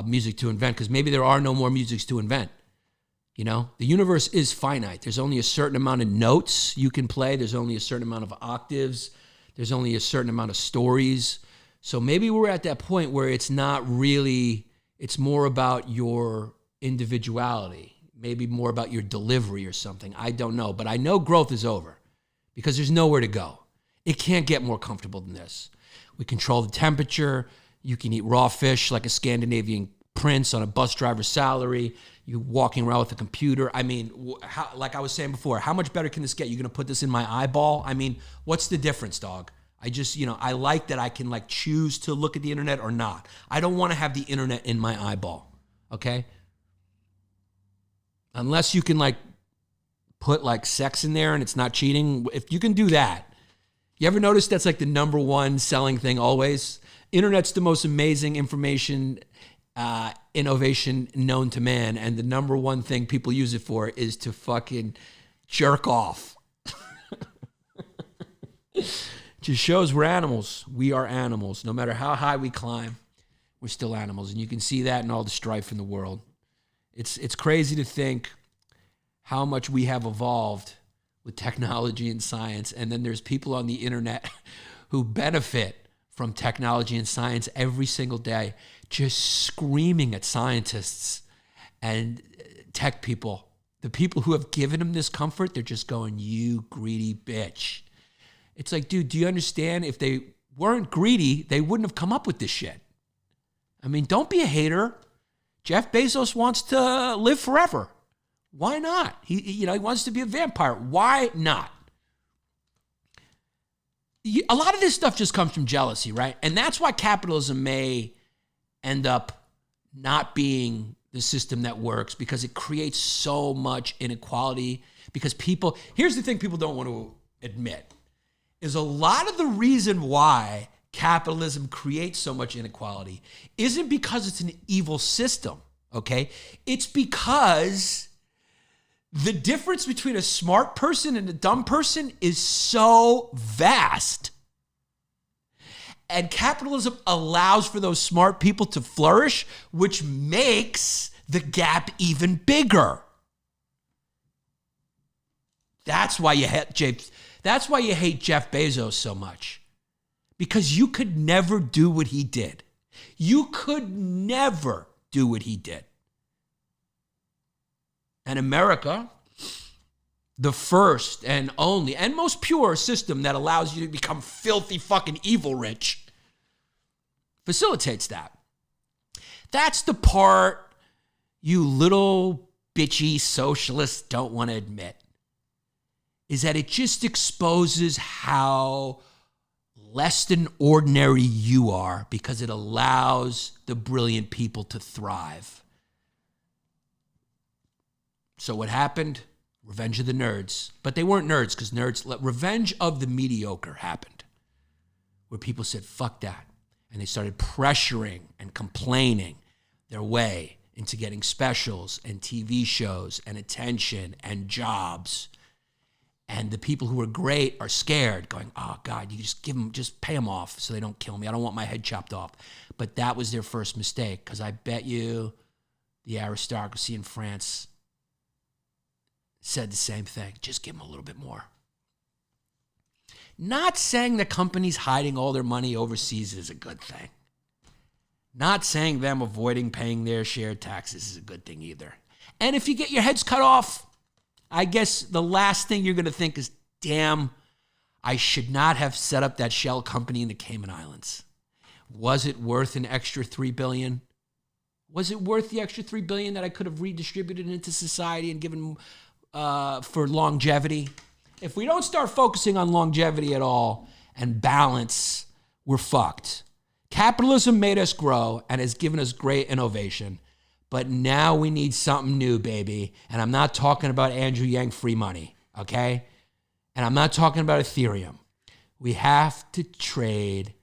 music to invent, because maybe there are no more musics to invent. You know, the universe is finite. There's only a certain amount of notes you can play. There's only a certain amount of octaves. There's only a certain amount of stories. So maybe we're at that point where it's not really, it's more about your individuality, maybe more about your delivery or something. I don't know. But I know growth is over because there's nowhere to go. It can't get more comfortable than this. We control the temperature. You can eat raw fish like a Scandinavian prince on a bus driver's salary. You walking around with a computer. I mean, like I was saying before, how much better can this get? You're going to put this in my eyeball? I mean, what's the difference, dog? I just, I like that I can like choose to look at the internet or not. I don't want to have the internet in my eyeball, okay? Unless you can like put like sex in there and it's not cheating. If you can do that. You ever notice that's like the number one selling thing always? Internet's the most amazing information innovation known to man, and the number one thing people use it for is to fucking jerk off. Just shows we're animals. We are animals. No matter how high we climb, we're still animals, and you can see that in all the strife in the world. It's crazy to think how much we have evolved with technology and science, and then there's people on the internet who benefit from technology and science every single day, just screaming at scientists and tech people. The people who have given them this comfort, they're just going, you greedy bitch. It's like, dude, do you understand? If they weren't greedy, they wouldn't have come up with this shit. I mean, don't be a hater. Jeff Bezos wants to live forever. Why not? He wants to be a vampire. Why not? A lot of this stuff just comes from jealousy, right? And that's why capitalism may end up not being the system that works, because it creates so much inequality Because here's the thing people don't want to admit, is a lot of the reason why capitalism creates so much inequality isn't because it's an evil system, okay? It's because the difference between a smart person and a dumb person is so vast. And capitalism allows for those smart people to flourish, which makes the gap even bigger. That's why you hate Jeff Bezos so much. Because you could never do what he did. You could never do what he did. And America, the first and only and most pure system that allows you to become filthy fucking evil rich, facilitates that. That's the part you little bitchy socialists don't want to admit, is that it just exposes how less than ordinary you are, because it allows the brilliant people to thrive. So what happened? Revenge of the nerds. But they weren't nerds, because revenge of the mediocre happened, where people said, fuck that. And they started pressuring and complaining their way into getting specials and TV shows and attention and jobs. And the people who are great are scared, going, oh God, you just pay them off so they don't kill me. I don't want my head chopped off. But that was their first mistake, because I bet you the aristocracy in France said the same thing. Just give them a little bit more. Not saying the companies hiding all their money overseas is a good thing. Not saying them avoiding paying their share taxes is a good thing either. And if you get your heads cut off, I guess the last thing you're going to think is, damn, I should not have set up that shell company in the Cayman Islands. Was it worth an extra $3 billion? Was it worth the extra $3 billion that I could have redistributed into society and given for longevity? If we don't start focusing on longevity at all and balance, we're fucked. Capitalism made us grow and has given us great innovation. But now we need something new, baby. And I'm not talking about Andrew Yang free money, okay? And I'm not talking about Ethereum. We have to trade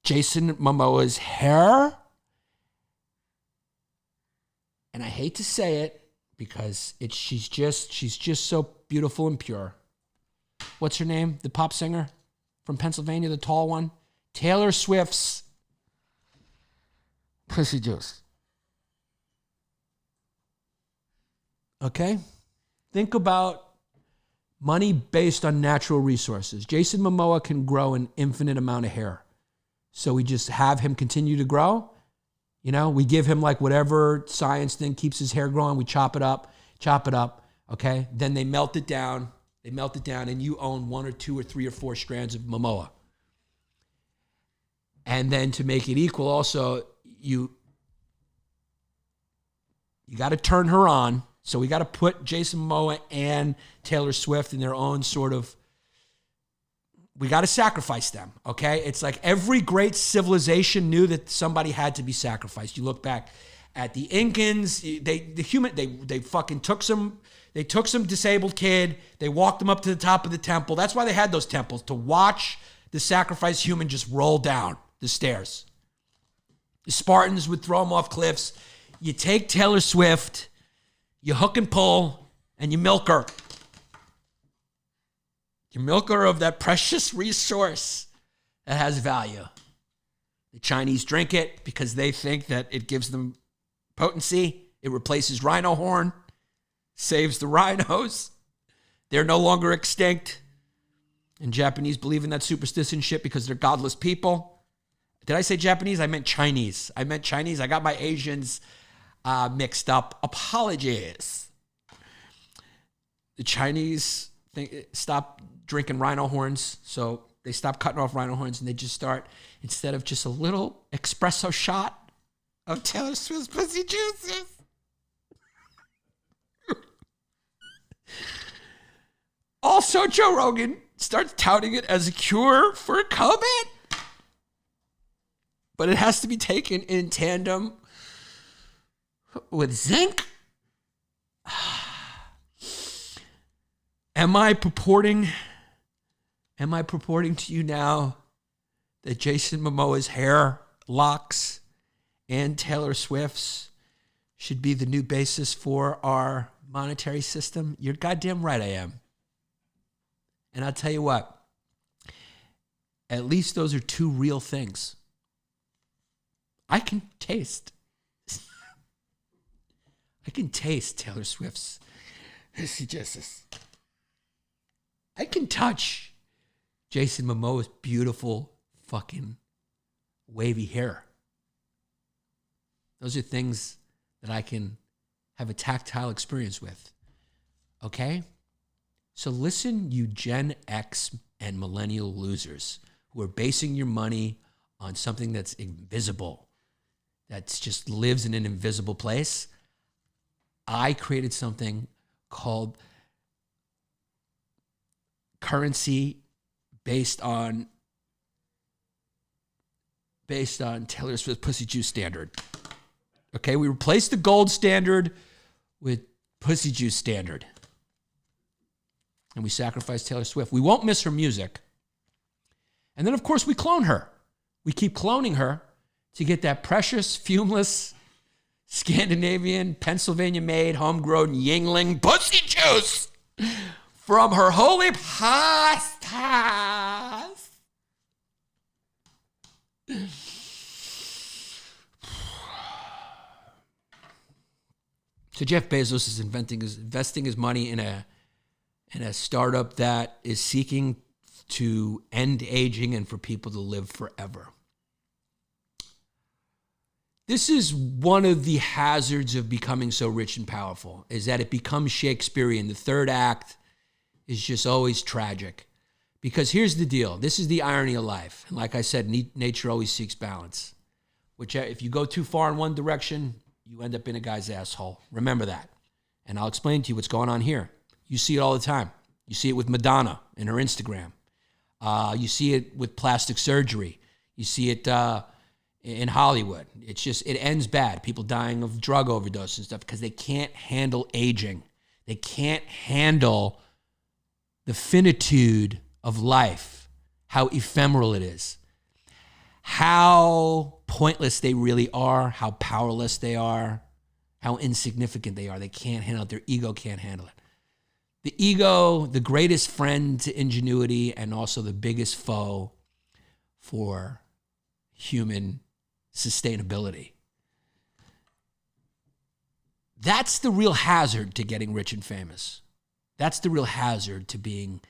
Jason Momoa's hair. And I hate to say it because she's just so beautiful and pure. What's her name? The pop singer from Pennsylvania, the tall one? Taylor Swift's pussy juice. Okay? Think about money based on natural resources. Jason Momoa can grow an infinite amount of hair. So we just have him continue to grow. You know, we give him like whatever science thing keeps his hair growing. We chop it up, okay? Then they melt it down, and you own 1 or 2 or 3 or 4 strands of Momoa. And then to make it equal also, you got to turn her on. So we got to put Jason Momoa and Taylor Swift in their own sort of, we got to sacrifice them, okay? It's like every great civilization knew that somebody had to be sacrificed. You look back at the Incans, they fucking took some disabled kid, they walked them up to the top of the temple. That's why they had those temples, to watch the sacrificed human just roll down the stairs. The Spartans would throw them off cliffs. You take Taylor Swift, you hook and pull, and you milk her. You milk her of that precious resource that has value. The Chinese drink it because they think that it gives them potency. It replaces rhino horn, saves the rhinos. They're no longer extinct. And Japanese believe in that superstition shit because they're godless people. Did I say Japanese? I meant Chinese. I got my Asians mixed up. Apologies. The Chinese stop drinking rhino horns, so they stop cutting off rhino horns and they just start, instead of just a little espresso shot of Taylor Swift's pussy juices. Also, Joe Rogan starts touting it as a cure for COVID. But it has to be taken in tandem with zinc? Am I purporting to you now that Jason Momoa's hair locks and Taylor Swift's should be the new basis for our monetary system? You're goddamn right I am. And I'll tell you what, at least those are two real things. I can taste Taylor Swift's. I can touch Jason Momoa's beautiful fucking wavy hair. Those are things that I can have a tactile experience with. Okay? So listen, you Gen X and millennial losers who are basing your money on something that's invisible, that just lives in an invisible place. I created something called currency based on Taylor Swift Pussy Juice Standard. Okay, we replaced the gold standard with Pussy Juice Standard. And we sacrificed Taylor Swift. We won't miss her music. And then, of course, we clone her. We keep cloning her to get that precious, fumeless, Scandinavian, Pennsylvania-made, homegrown Yingling pussy juice from her holy pastas. So Jeff Bezos is investing his money in a startup that is seeking to end aging and for people to live forever. This is one of the hazards of becoming so rich and powerful, is that it becomes Shakespearean. The third act is just always tragic. Because here's the deal. This is the irony of life. And like I said, nature always seeks balance. Which if you go too far in one direction, you end up in a guy's asshole. Remember that. And I'll explain to you what's going on here. You see it all the time. You see it with Madonna in her Instagram. You see it with plastic surgery. You see it in Hollywood. It's just, it ends bad. People dying of drug overdose and stuff because they can't handle aging. They can't handle the finitude of life, how ephemeral it is, how pointless they really are, how powerless they are, how insignificant they are. They can't handle it. Their ego can't handle it. The ego, the greatest friend to ingenuity and also the biggest foe for human sustainability. That's the real hazard to getting rich and famous. That's the real hazard to being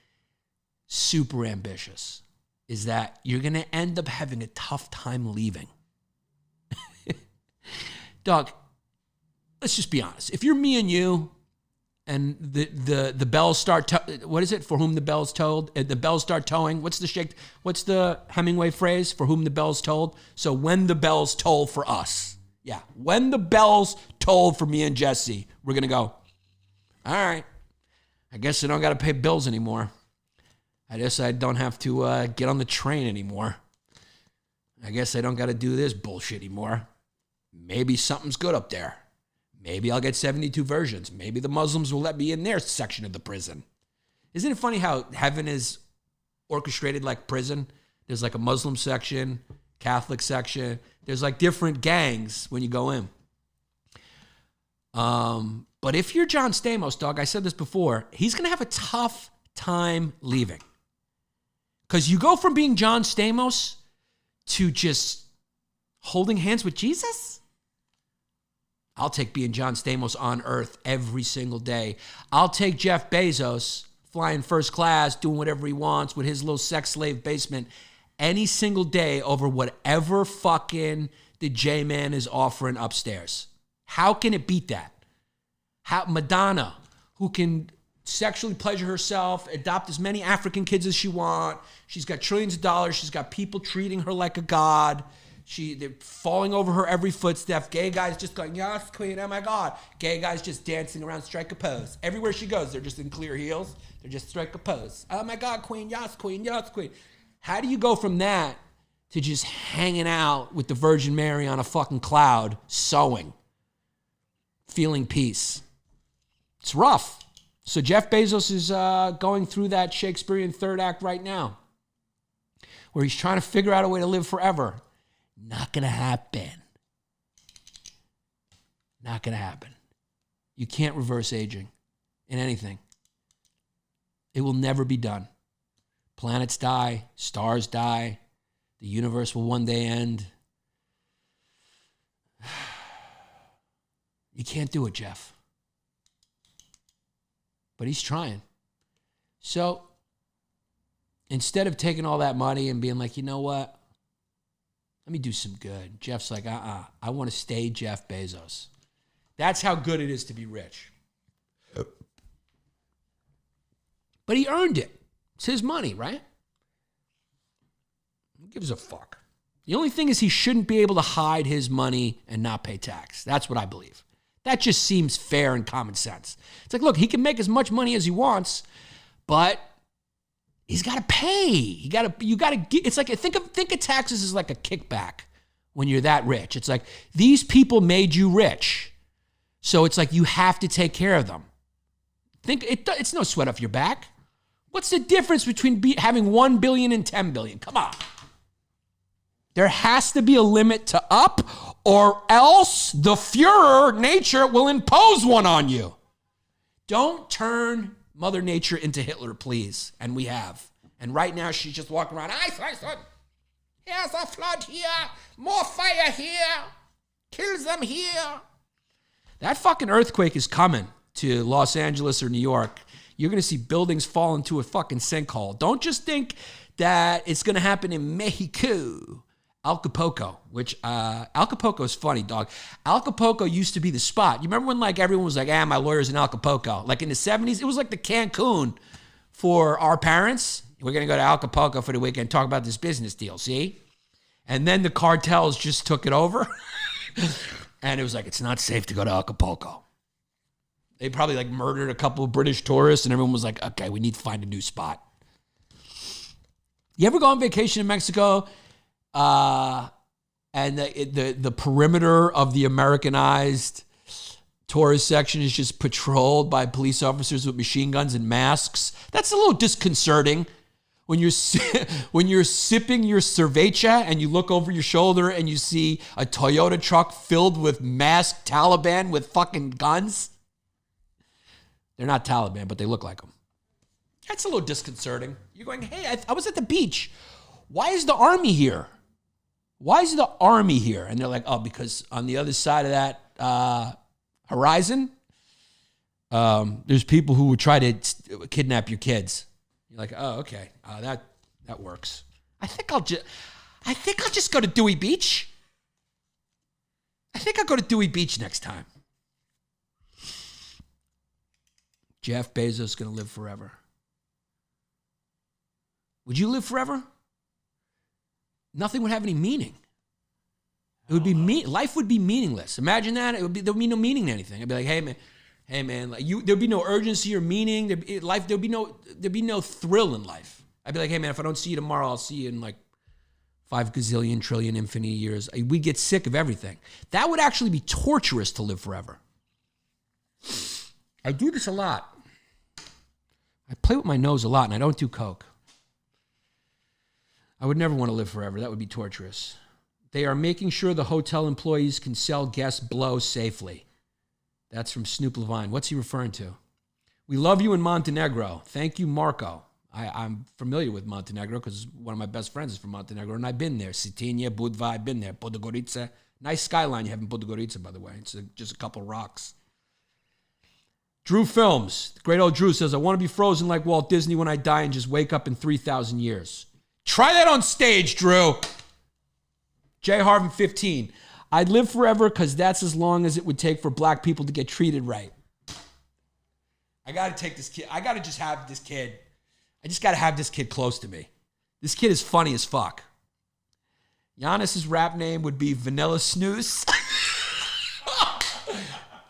super ambitious, is that you're going to end up having a tough time leaving. Dog, let's just be honest. If you're me and you, and the bells start, what is it? For whom the bells tolled? The bells start tolling. What's the Hemingway phrase? For whom the bells tolled? So when the bells toll for us. Yeah. When the bells toll for me and Jesse, we're going to go, all right, I guess I don't got to pay bills anymore. I guess I don't have to get on the train anymore. I guess I don't got to do this bullshit anymore. Maybe something's good up there. Maybe I'll get 72 versions. Maybe the Muslims will let me in their section of the prison. Isn't it funny how heaven is orchestrated like prison? There's like a Muslim section, Catholic section. There's like different gangs when you go in. But if you're John Stamos, dog, I said this before, he's going to have a tough time leaving. Because you go from being John Stamos to just holding hands with Jesus? I'll take being John Stamos on earth every single day. I'll take Jeff Bezos flying first class, doing whatever he wants with his little sex slave basement any single day over whatever fucking the J-Man is offering upstairs. How can it beat that? How Madonna, who can sexually pleasure herself, adopt as many African kids as she wants. She's got trillions of dollars. She's got people treating her like a god. They're falling over her every footstep. Gay guys just going, yes, queen, oh my God. Gay guys just dancing around, strike a pose. Everywhere she goes, they're just in clear heels. They're just strike a pose. Oh my God, queen, yes, queen, yes, queen. How do you go from that to just hanging out with the Virgin Mary on a fucking cloud, sewing? feeling peace. It's rough. So Jeff Bezos is going through that Shakespearean third act right now, where he's trying to figure out a way to live forever. Not going to happen. Not going to happen. You can't reverse aging in anything. It will never be done. Planets die, stars die, the universe will one day end. You can't do it, Jeff. But he's trying. So instead of taking all that money and being like, you know what? Let me do some good. Jeff's like, I want to stay Jeff Bezos. That's how good it is to be rich. But he earned it. It's his money, right? Who gives a fuck? The only thing is he shouldn't be able to hide his money and not pay tax. That's what I believe. That just seems fair and common sense. It's like, look, he can make as much money as he wants, but he's got to pay. You got to get. It's like think of taxes as like a kickback when you're that rich. It's like these people made you rich, so it's like you have to take care of them. It's no sweat off your back. What's the difference between having 1 billion and 10 billion? Come on. There has to be a limit to up, or else the Führer, nature, will impose one on you. Don't turn Mother Nature into Hitler, please. And we have. And right now she's just walking around. Here's a flood here. More fire here. Kills them here. That fucking earthquake is coming to Los Angeles or New York. You're going to see buildings fall into a fucking sinkhole. Don't just think that it's going to happen in Mexico. Acapulco, which Acapulco is funny, dog. Acapulco used to be the spot. You remember when like everyone was like, my lawyer's in Acapulco? Like in the 70s, it was like the Cancun for our parents. We're going to go to Acapulco for the weekend and talk about this business deal, see? And then the cartels just took it over. And it was like, it's not safe to go to Acapulco. They probably like murdered a couple of British tourists and everyone was like, okay, we need to find a new spot. You ever go on vacation in Mexico? And the perimeter of the Americanized tourist section is just patrolled by police officers with machine guns and masks. That's a little disconcerting when you're sipping your cerveza and you look over your shoulder and you see a Toyota truck filled with masked Taliban with fucking guns. They're not Taliban, but they look like them. That's a little disconcerting. You're going, hey, I was at the beach. Why is the army here? Why is the army here? And they're like, oh, because on the other side of that horizon, there's people who would try to kidnap your kids. You're like, oh, okay, that works. I think I'll just go to Dewey Beach. I think I'll go to Dewey Beach next time. Jeff Bezos is going to live forever. Would you live forever? Nothing would have any meaning. It would be life would be meaningless. Imagine that. There would be no meaning to anything. I'd be like, hey man, like there'd be no urgency or meaning. There'd be no thrill in life. I'd be like, hey man, if I don't see you tomorrow, I'll see you in like 5 gazillion trillion infinite years. We get sick of everything. That would actually be torturous to live forever. I do this a lot. I play with my nose a lot, and I don't do coke. I would never want to live forever. That would be torturous. They are making sure the hotel employees can sell guest blow safely. That's from Snoop Levine. What's he referring to? We love you in Montenegro. Thank you, Marco. I'm familiar with Montenegro because one of my best friends is from Montenegro, and I've been there. Cetinje, Budva, I've been there. Podgorica. Nice skyline you have in Podgorica, by the way. It's just a couple rocks. Drew Films. The great old Drew says, I want to be frozen like Walt Disney when I die and just wake up in 3,000 years. Try that on stage, Drew. J. Harvin 15. I'd live forever because that's as long as it would take for black people to get treated right. I got to take this kid. I got to just have this kid. I just got to have this kid close to me. This kid is funny as fuck. Yannis's rap name would be Vanilla Snooze.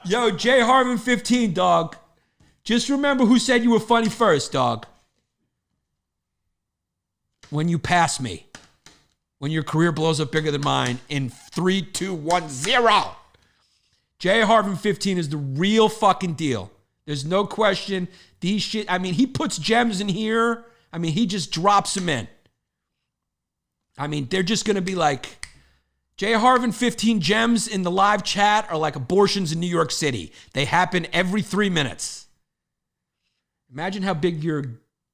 Yo, J. Harvin 15, dog. Just remember who said you were funny first, dog. When you pass me. When your career blows up bigger than mine in 3, 2, 1, 0. J. Harvin 15 is the real fucking deal. There's no question. These shit, I mean, he puts gems in here. I mean, he just drops them in. I mean, they're just going to be like, J. Harvin 15 gems in the live chat are like abortions in New York City. They happen every 3 minutes. Imagine how big your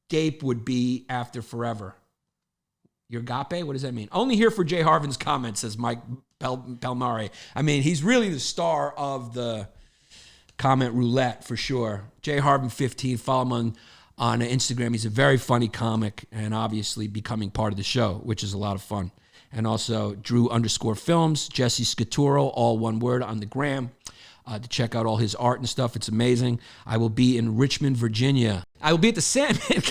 gape would be after forever. Your gape? What does that mean? Only here for J. Harvin's comments, says Mike Palmari. I mean, he's really the star of the comment roulette for sure. J. Harvin 15, follow him on Instagram. He's a very funny comic and obviously becoming part of the show, which is a lot of fun. And also Drew_Films, Jesse Scaturo, all one word on the gram. To check out all his art and stuff. It's amazing. I will be in Richmond, Virginia. I will be at the Sandman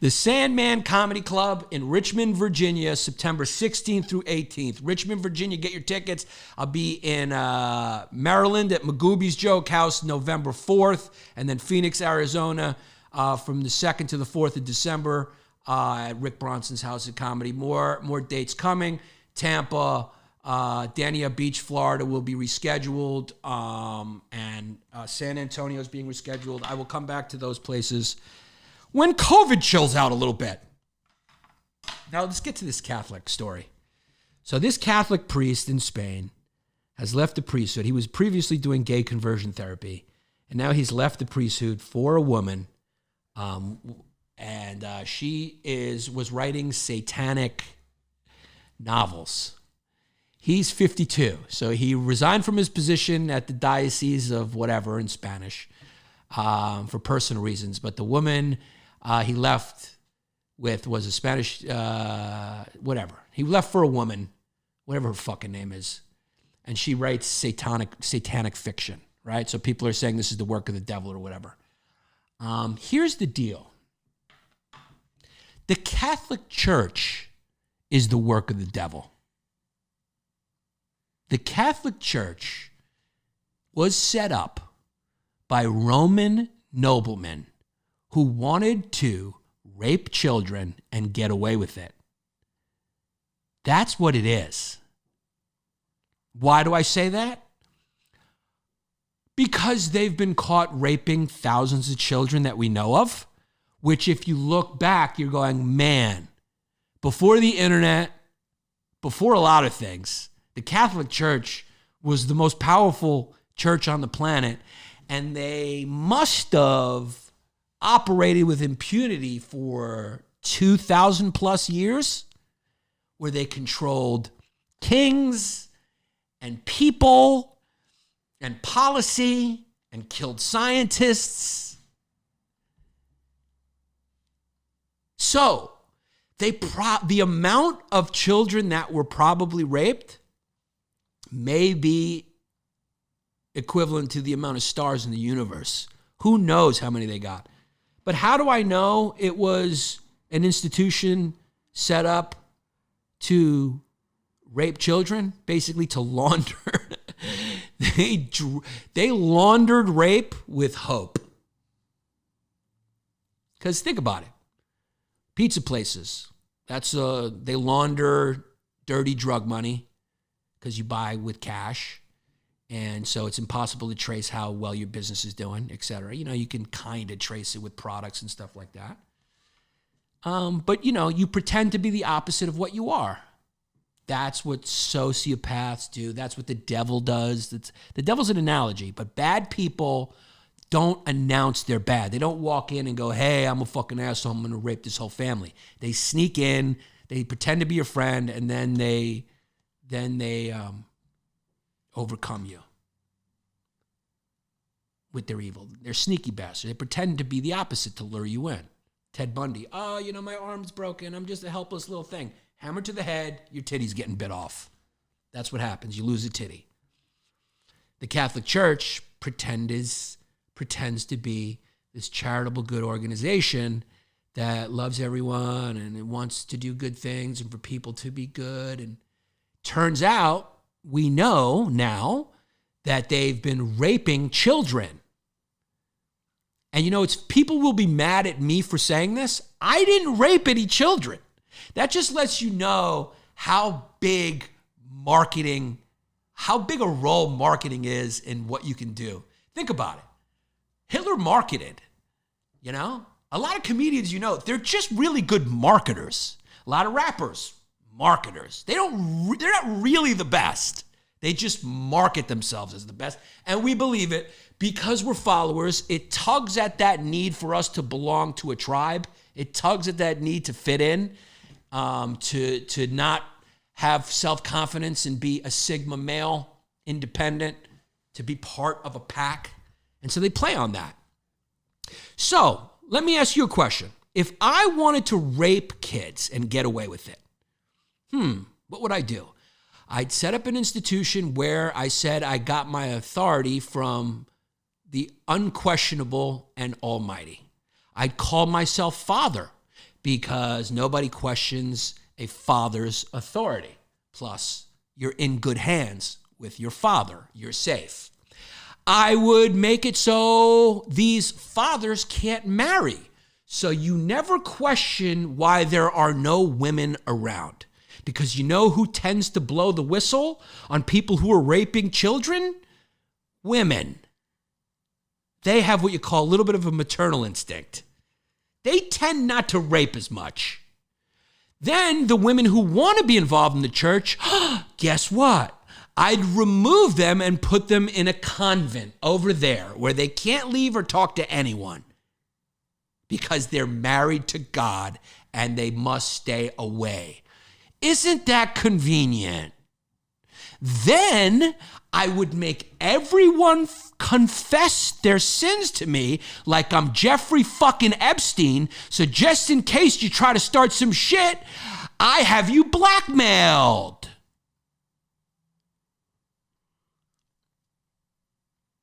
the Sandman Comedy Club in Richmond, Virginia, September 16th through 18th. Richmond, Virginia, get your tickets. I'll be in Maryland at Magooby's Joke House November 4th, and then Phoenix, Arizona from the 2nd to the 4th of December at Rick Bronson's House of Comedy. More dates coming. Tampa, Dania Beach, Florida will be rescheduled, and San Antonio is being rescheduled. I will come back to those places when COVID chills out a little bit. Now let's get to this Catholic story. So this Catholic priest in Spain has left the priesthood. He was previously doing gay conversion therapy, and now he's left the priesthood for a woman, and she was writing satanic novels. He's 52, so he resigned from his position at the Diocese of whatever in Spanish for personal reasons. But the woman he left with was a Spanish, whatever. He left for a woman, whatever her fucking name is, and she writes satanic fiction, right? So people are saying this is the work of the devil or whatever. Here's the deal. The Catholic Church is the work of the devil. The Catholic Church was set up by Roman noblemen who wanted to rape children and get away with it. That's what it is. Why do I say that? Because they've been caught raping thousands of children that we know of, which if you look back, you're going, man, before the internet, before a lot of things, the Catholic Church was the most powerful church on the planet, and they must have operated with impunity for 2,000 plus years, where they controlled kings and people and policy and killed scientists. So the amount of children that were probably raped may be equivalent to the amount of stars in the universe. Who knows how many they got? But how do I know it was an institution set up to rape children? Basically to launder. They laundered rape with hope. Because think about it. Pizza places, they launder dirty drug money because you buy with cash. And so it's impossible to trace how well your business is doing, et cetera. You know, you can kind of trace it with products and stuff like that. But, you know, you pretend to be the opposite of what you are. That's what sociopaths do. That's what the devil does. The devil's an analogy, but bad people don't announce they're bad. They don't walk in and go, hey, I'm a fucking asshole. I'm going to rape this whole family. They sneak in, they pretend to be your friend, and then they overcome you with their evil. They're sneaky bastards. They pretend to be the opposite to lure you in. Ted Bundy, oh, you know, my arm's broken. I'm just a helpless little thing. Hammer to the head, your titty's getting bit off. That's what happens. You lose a titty. The Catholic Church pretends to be this charitable good organization that loves everyone and it wants to do good things and for people to be good. And turns out, we know now that they've been raping children. And you know, people will be mad at me for saying this. I didn't rape any children. That just lets you know how big marketing how big a role marketing is in what you can do. Think about it. Hitler marketed, you know? A lot of comedians, you know, they're just really good marketers. A lot of rappers, marketers. They're not really the best. They just market themselves as the best. And we believe it because we're followers. It tugs at that need for us to belong to a tribe. It tugs at that need to fit in, to not have self-confidence and be a Sigma male, independent, to be part of a pack. And so they play on that. So let me ask you a question. If I wanted to rape kids and get away with it, what would I do? I'd set up an institution where I said I got my authority from the unquestionable and almighty. I'd call myself father because nobody questions a father's authority. Plus, you're in good hands with your father. You're safe. I would make it so these fathers can't marry. So you never question why there are no women around. Because you know who tends to blow the whistle on people who are raping children? Women. They have what you call a little bit of a maternal instinct. They tend not to rape as much. Then the women who want to be involved in the church, guess what? I'd remove them and put them in a convent over there where they can't leave or talk to anyone because they're married to God and they must stay away. Isn't that convenient? Then I would make everyone confess their sins to me like I'm Jeffrey fucking Epstein. So just in case you try to start some shit, I have you blackmailed.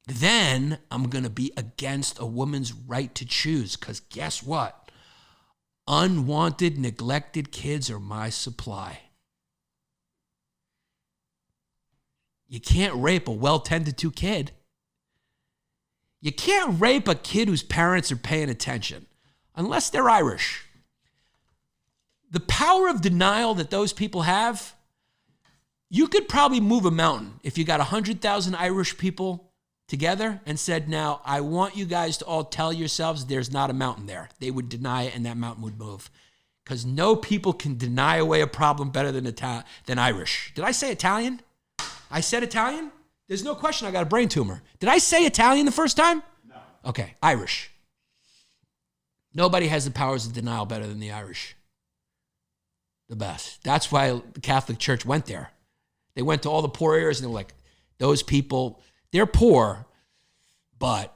Then I'm going to be against a woman's right to choose because guess what? Unwanted, neglected kids are my supply. You can't rape a well-tended to kid. You can't rape a kid whose parents are paying attention, unless they're Irish. The power of denial that those people have, you could probably move a mountain if you got 100,000 Irish people together and said, now, I want you guys to all tell yourselves there's not a mountain there. They would deny it and that mountain would move. Because no people can deny away a problem better than Irish. Did I say Italian? I said Italian? There's no question I got a brain tumor. Did I say Italian the first time? No. Okay, Irish. Nobody has the powers of denial better than the Irish. The best. That's why the Catholic Church went there. They went to all the poor areas and they were like, those people... They're poor, but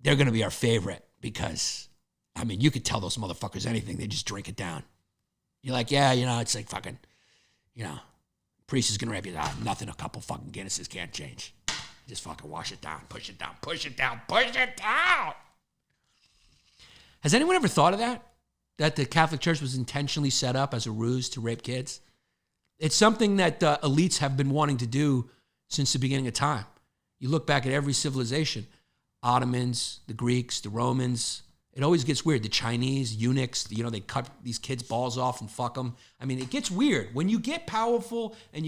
they're going to be our favorite because, I mean, you could tell those motherfuckers anything. They just drink it down. You're like, yeah, you know, it's like fucking, you know, priest is going to rape you. Nothing a couple fucking Guinnesses can't change. Just fucking wash it down, push it down, push it down, push it down. Has anyone ever thought of that? That the Catholic Church was intentionally set up as a ruse to rape kids? It's something that elites have been wanting to do since the beginning of time. You look back at every civilization, Ottomans, the Greeks, the Romans, it always gets weird. The Chinese, eunuchs, you know, they cut these kids' balls off and fuck them. I mean, it gets weird. When you get powerful and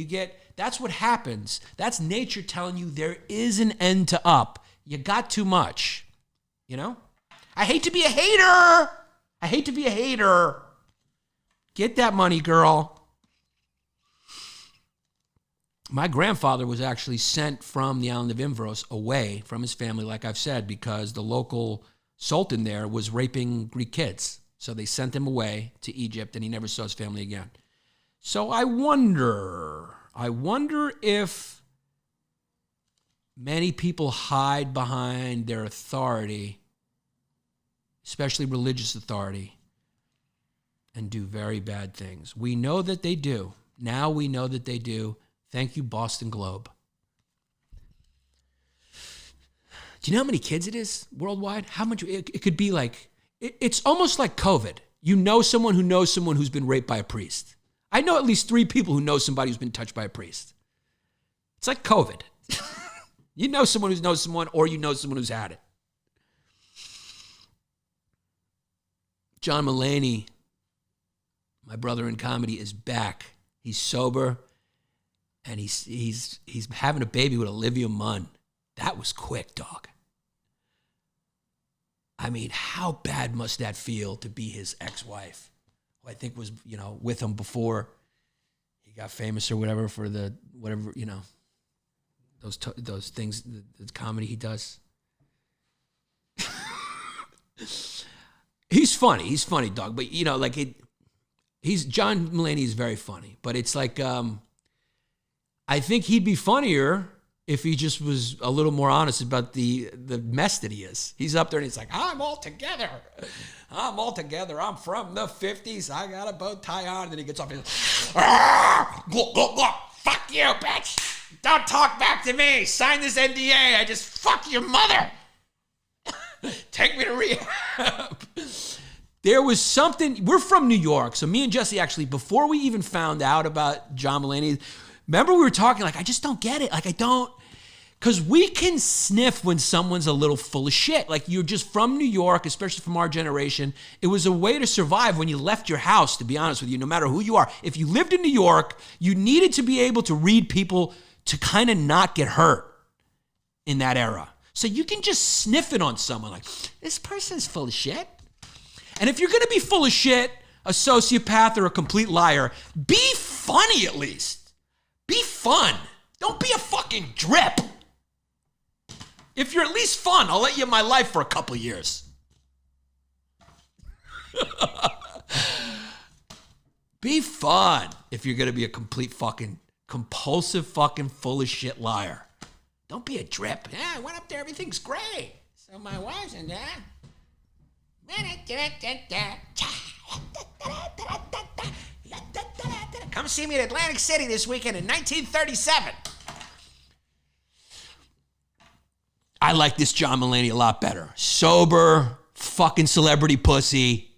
that's what happens. That's nature telling you there is an end to up. You got too much, you know? I hate to be a hater. Get that money, girl. My grandfather was actually sent from the island of Imbros away from his family, like I've said, because the local sultan there was raping Greek kids. So they sent him away to Egypt, and he never saw his family again. So I wonder if many people hide behind their authority, especially religious authority, and do very bad things. We know that they do. Now we know that they do. Thank you, Boston Globe. Do you know how many kids it is worldwide? How much? It could be like, it's almost like COVID. You know someone who knows someone who's been raped by a priest. I know at least 3 people who know somebody who's been touched by a priest. It's like COVID. You know someone who knows someone, or you know someone who's had it. John Mulaney, my brother in comedy, is back. He's sober. And he's having a baby with Olivia Munn. That was quick, dog. I mean, how bad must that feel to be his ex-wife, who I think was, with him before he got famous or whatever for those things, the comedy he does. He's funny, dog. But John Mulaney is very funny. But it's like, I think he'd be funnier if he just was a little more honest about the mess that he is. He's up there and he's like, I'm all together. I'm from the 50s. I got a bow tie on. And then he gets off and he's like, fuck you, bitch. Don't talk back to me. Sign this NDA. I just fuck your mother. Take me to rehab. There was something, we're from New York. So me and Jesse actually, before we even found out about John Mulaney, remember we were talking like, I just don't get it. Like I don't, because we can sniff when someone's a little full of shit. Like you're just from New York, especially from our generation. It was a way to survive when you left your house, to be honest with you, no matter who you are. If you lived in New York, you needed to be able to read people to kind of not get hurt in that era. So you can just sniff it on someone like, this person's full of shit. And if you're going to be full of shit, a sociopath or a complete liar, be funny at least. Be fun. Don't be a fucking drip. If you're at least fun, I'll let you in my life for a couple years. Be fun if you're going to be a complete fucking compulsive fucking full of shit liar. Don't be a drip. Yeah, I went up there. Everything's great. So my wife's in there. Come see me in Atlantic City this weekend in 1937. I like this John Mulaney a lot better. Sober, fucking celebrity pussy.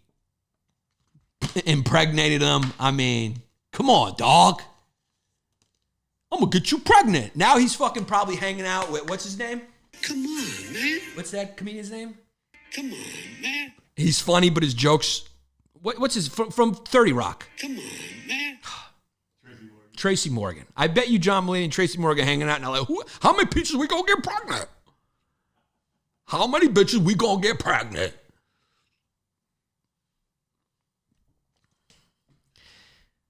Impregnated him. I mean, come on, dog. I'm gonna get you pregnant. Now he's fucking probably hanging out with, what's his name? Come on, man. What's that comedian's name? Come on, man. He's funny, but his jokes, what's his, from 30 Rock? Come on, man. Tracy Morgan. I bet you John Mulaney and Tracy Morgan hanging out and I'm like, how many bitches we gonna get pregnant? How many bitches we gonna get pregnant?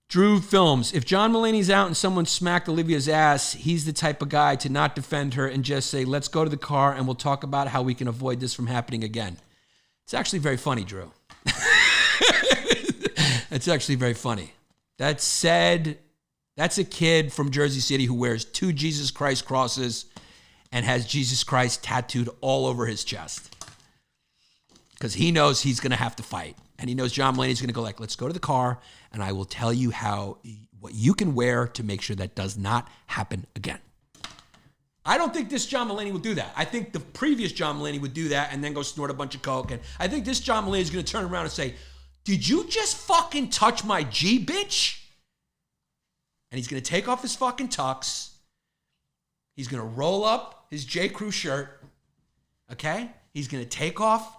Drew Films. If John Mulaney's out and someone smacked Olivia's ass, he's the type of guy to not defend her and just say, let's go to the car and we'll talk about how we can avoid this from happening again. It's actually very funny, Drew. It's actually very funny. That said, that's a kid from Jersey City who wears 2 Jesus Christ crosses and has Jesus Christ tattooed all over his chest. Because he knows he's going to have to fight. And he knows John Mulaney's going to go like, let's go to the car and I will tell you what you can wear to make sure that does not happen again. I don't think this John Mulaney will do that. I think the previous John Mulaney would do that and then go snort a bunch of coke. And I think this John Mulaney is going to turn around and say, did you just fucking touch my G, bitch? And he's going to take off his fucking tux. He's going to roll up his J. Crew shirt. Okay? He's going to take off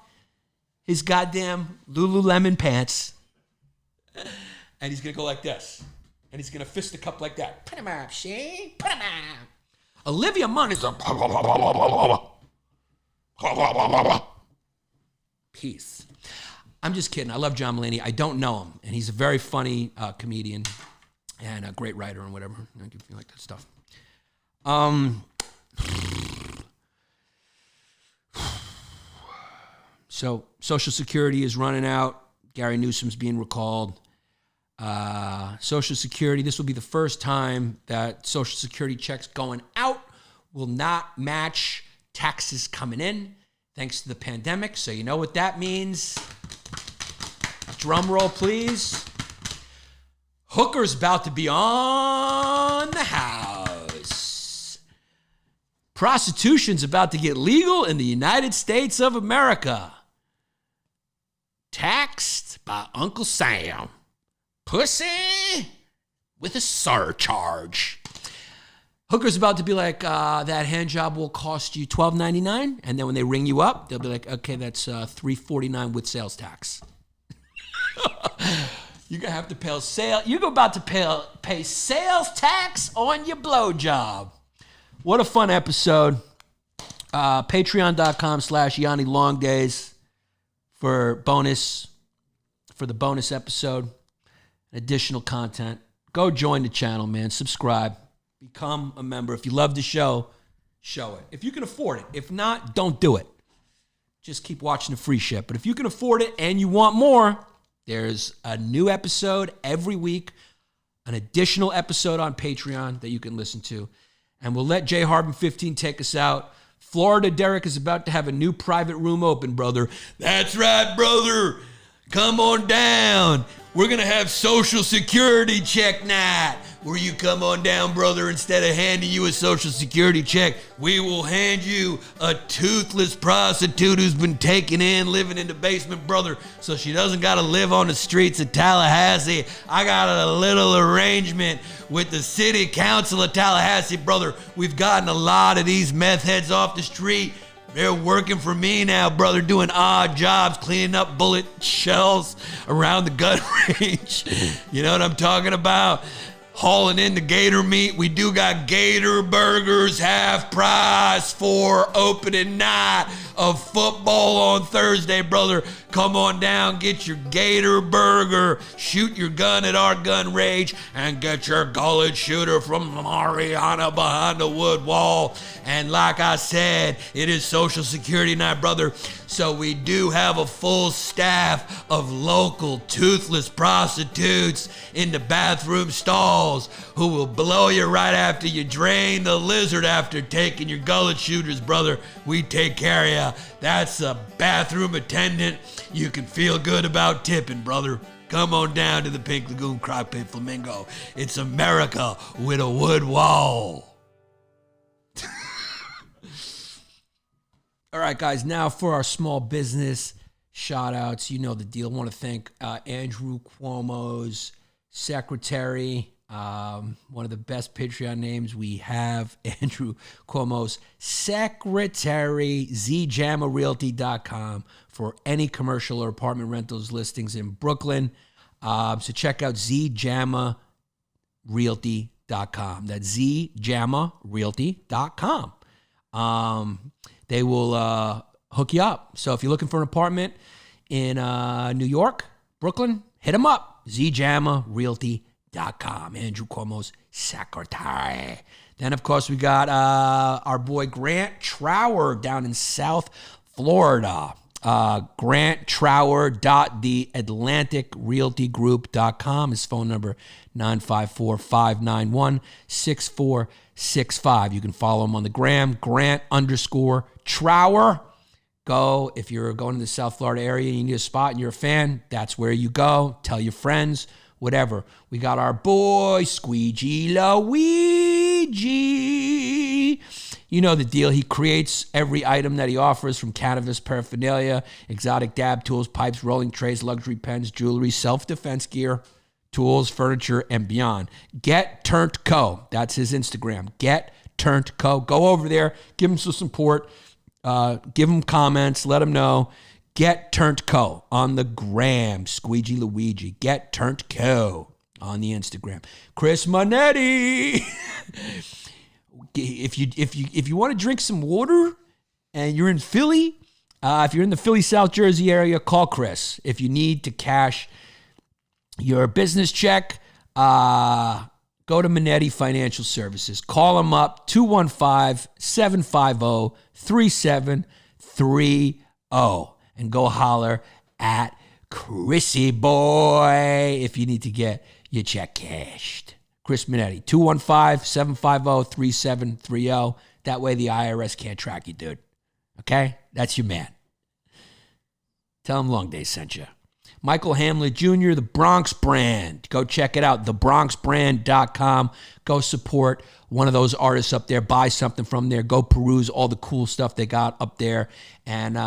his goddamn Lululemon pants. And he's going to go like this. And he's going to fist the cup like that. Put him up, she. Put him up. Olivia Munn is a peace. I'm just kidding. I love John Mulaney. I don't know him. And he's a very funny comedian and a great writer and whatever. I can feel like that stuff. So Social Security is running out. Gary Newsom's being recalled. Social Security, this will be the first time that Social Security checks going out will not match taxes coming in, thanks to the pandemic. So you know what that means. Drum roll, please. Hooker's about to be on the house. Prostitution's about to get legal in the United States of America. Taxed by Uncle Sam. Pussy with a surcharge. Hooker's about to be like, that hand job will cost you $12.99, and then when they ring you up, they'll be like, okay, that's $3.49 with sales tax. You're going to have to pay you're about to pay sales tax on your blowjob. What a fun episode. Patreon.com/Yanni LongDays for the bonus episode, additional content. Go join the channel, man. Subscribe. Become a member. If you love the show, show it. If you can afford it. If not, don't do it. Just keep watching the free shit. But if you can afford it and you want more, there's a new episode every week, an additional episode on Patreon that you can listen to. And we'll let J Harbin 15 take us out. Florida Derek is about to have a new private room open, brother. That's right, brother. Come on down. We're going to have Social Security check night, where you come on down, brother. Instead of handing you a Social Security check, we will hand you a toothless prostitute who's been taken in, living in the basement, brother, so she doesn't got to live on the streets of Tallahassee. I got a little arrangement with the city council of Tallahassee, brother. We've gotten a lot of these meth heads off the street. They're working for me now, brother, doing odd jobs, cleaning up bullet shells around the gun range. You know what I'm talking about? Hauling in the gator meat. We do got gator burgers, half price for opening night of football on Thursday, brother. Come on down, get your gator burger, shoot your gun at our gun range, and get your gullet shooter from Mariana behind the wood wall. And like I said, it is Social Security night, brother. So we do have a full staff of local toothless prostitutes in the bathroom stalls who will blow you right after you drain the lizard after taking your gullet shooters, brother. We take care of you. That's a bathroom attendant you can feel good about tipping, brother. Come on down to the Pink Lagoon Crockpit Flamingo. It's America with a wood wall. All right, guys, now for our small business shout outs. You know the deal. I want to thank Andrew Cuomo's secretary, one of the best Patreon names we have, Andrew Cuomo's secretary, ZJamaRealty.com for any commercial or apartment rentals listings in Brooklyn. So check out ZJamaRealty.com. That's ZJamaRealty.com. They will hook you up. So if you're looking for an apartment in New York, Brooklyn, hit them up. ZJamaRealty.com. Andrew Cuomo's secretary. Then, of course, we got our boy Grant Trower down in South Florida. Grant Trower.theatlanticrealtygroup.com. His phone number, 954-591-6465. You can follow him on the gram, Grant_Trower. Go, if you're going to the South Florida area and you need a spot and you're a fan, that's where you go. Tell your friends, whatever. We got our boy, Squeegee Luigi. You know the deal. He creates every item that he offers, from cannabis paraphernalia, exotic dab tools, pipes, rolling trays, luxury pens, jewelry, self-defense gear, tools, furniture, and beyond. Get Turned Co. That's his Instagram. Get Turned Co. Go over there. Give him some support. Give him comments. Let him know. Get Turned Co. on the gram. Squeegee Luigi. Get Turned Co. on the Instagram. Chris Monetti. If you want to drink some water and you're in Philly, if you're in the Philly, South Jersey area, call Chris. If you need to cash your business check, go to Monetti Financial Services. Call them up, 215-750-3730, and go holler at Chrissy Boy if you need to get your check cashed. Chris Monetti, 215-750-3730. That way the IRS can't track you, dude. Okay? That's your man. Tell him LongDays sent you. Michael Hamlet Jr., The Bronx Brand. Go check it out, thebronxbrand.com. Go support one of those artists up there. Buy something from there. Go peruse all the cool stuff they got up there. And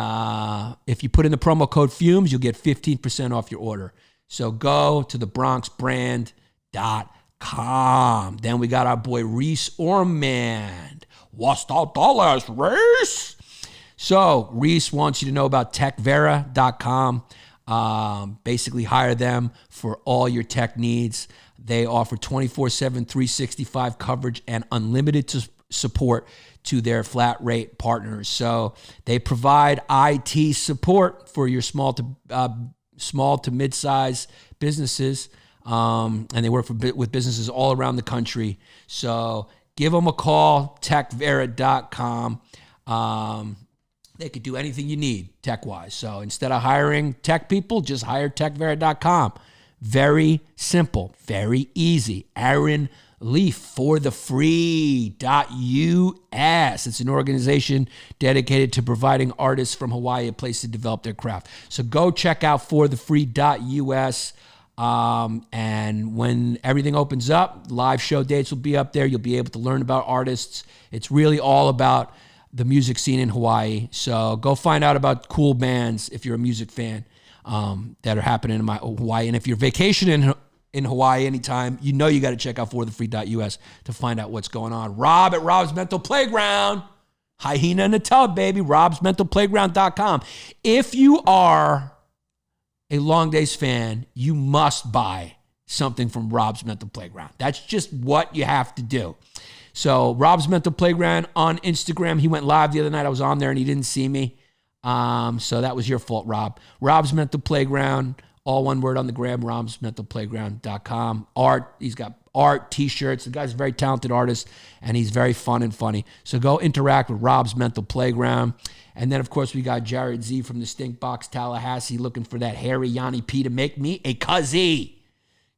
if you put in the promo code FUMES, you'll get 15% off your order. So go to thebronxbrand.com. Then we got our boy Reese Ormand. What's the dollars, Reese? So Reese wants you to know about techvera.com. Basically hire them for all your tech needs. They offer 24/7, 365 coverage and unlimited support to their flat rate partners. So they provide IT support for your small to mid-size businesses, and they work with businesses all around the country. So give them a call, techvera.com. They could do anything you need tech-wise. So instead of hiring tech people, just hire techvera.com. Very simple, very easy. Aaron Leaf for the free.us. It's an organization dedicated to providing artists from Hawaii a place to develop their craft. So go check out for the free.us. And when everything opens up, live show dates will be up there. You'll be able to learn about artists. It's really all about the music scene in Hawaii. So go find out about cool bands if you're a music fan that are happening in Hawaii. And if you're vacationing in Hawaii anytime, you know you got to check out forthefree.us to find out what's going on. Rob at Rob's Mental Playground. Hyena in the tub, baby. robsmentalplayground.com. If you are a LongDays fan, you must buy something from Rob's Mental Playground. That's just what you have to do. So Rob's Mental Playground on Instagram. He went live the other night. I was on there and he didn't see me. So that was your fault, Rob. Rob's Mental Playground, all one word on the gram, robsmentalplayground.com. Art, he's got art, t-shirts. The guy's a very talented artist and he's very fun and funny. So go interact with Rob's Mental Playground. And then, of course, we got Jared Z from the Stink Box, Tallahassee, looking for that hairy Yanni P to make me a cuzzy.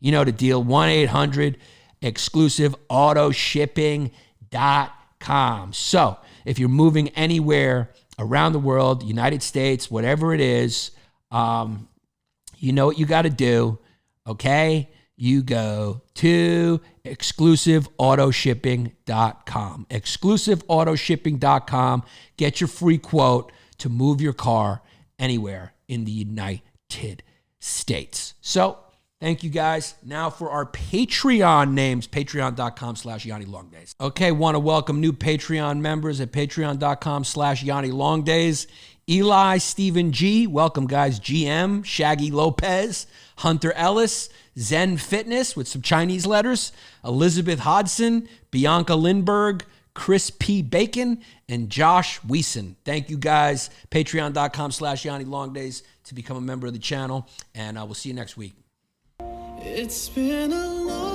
You know the deal, 1-800-exclusive-autoshipping.com. So if you're moving anywhere around the world, United States, whatever it is, you know what you got to do, okay? You go to exclusiveautoshipping.com. Exclusiveautoshipping.com. Get your free quote to move your car anywhere in the United States. So thank you guys. Now for our Patreon names, patreon.com/Yanni LongDays. Okay, want to welcome new Patreon members at patreon.com/Yanni LongDays. Eli, Stephen G, welcome guys. GM, Shaggy Lopez, Hunter Ellis, Zen Fitness with some Chinese letters, Elizabeth Hodson, Bianca Lindberg, Chris P. Bacon, and Josh Wiesen. Thank you guys. Patreon.com/Yanni LongDays to become a member of the channel, and I will see you next week. It's been a long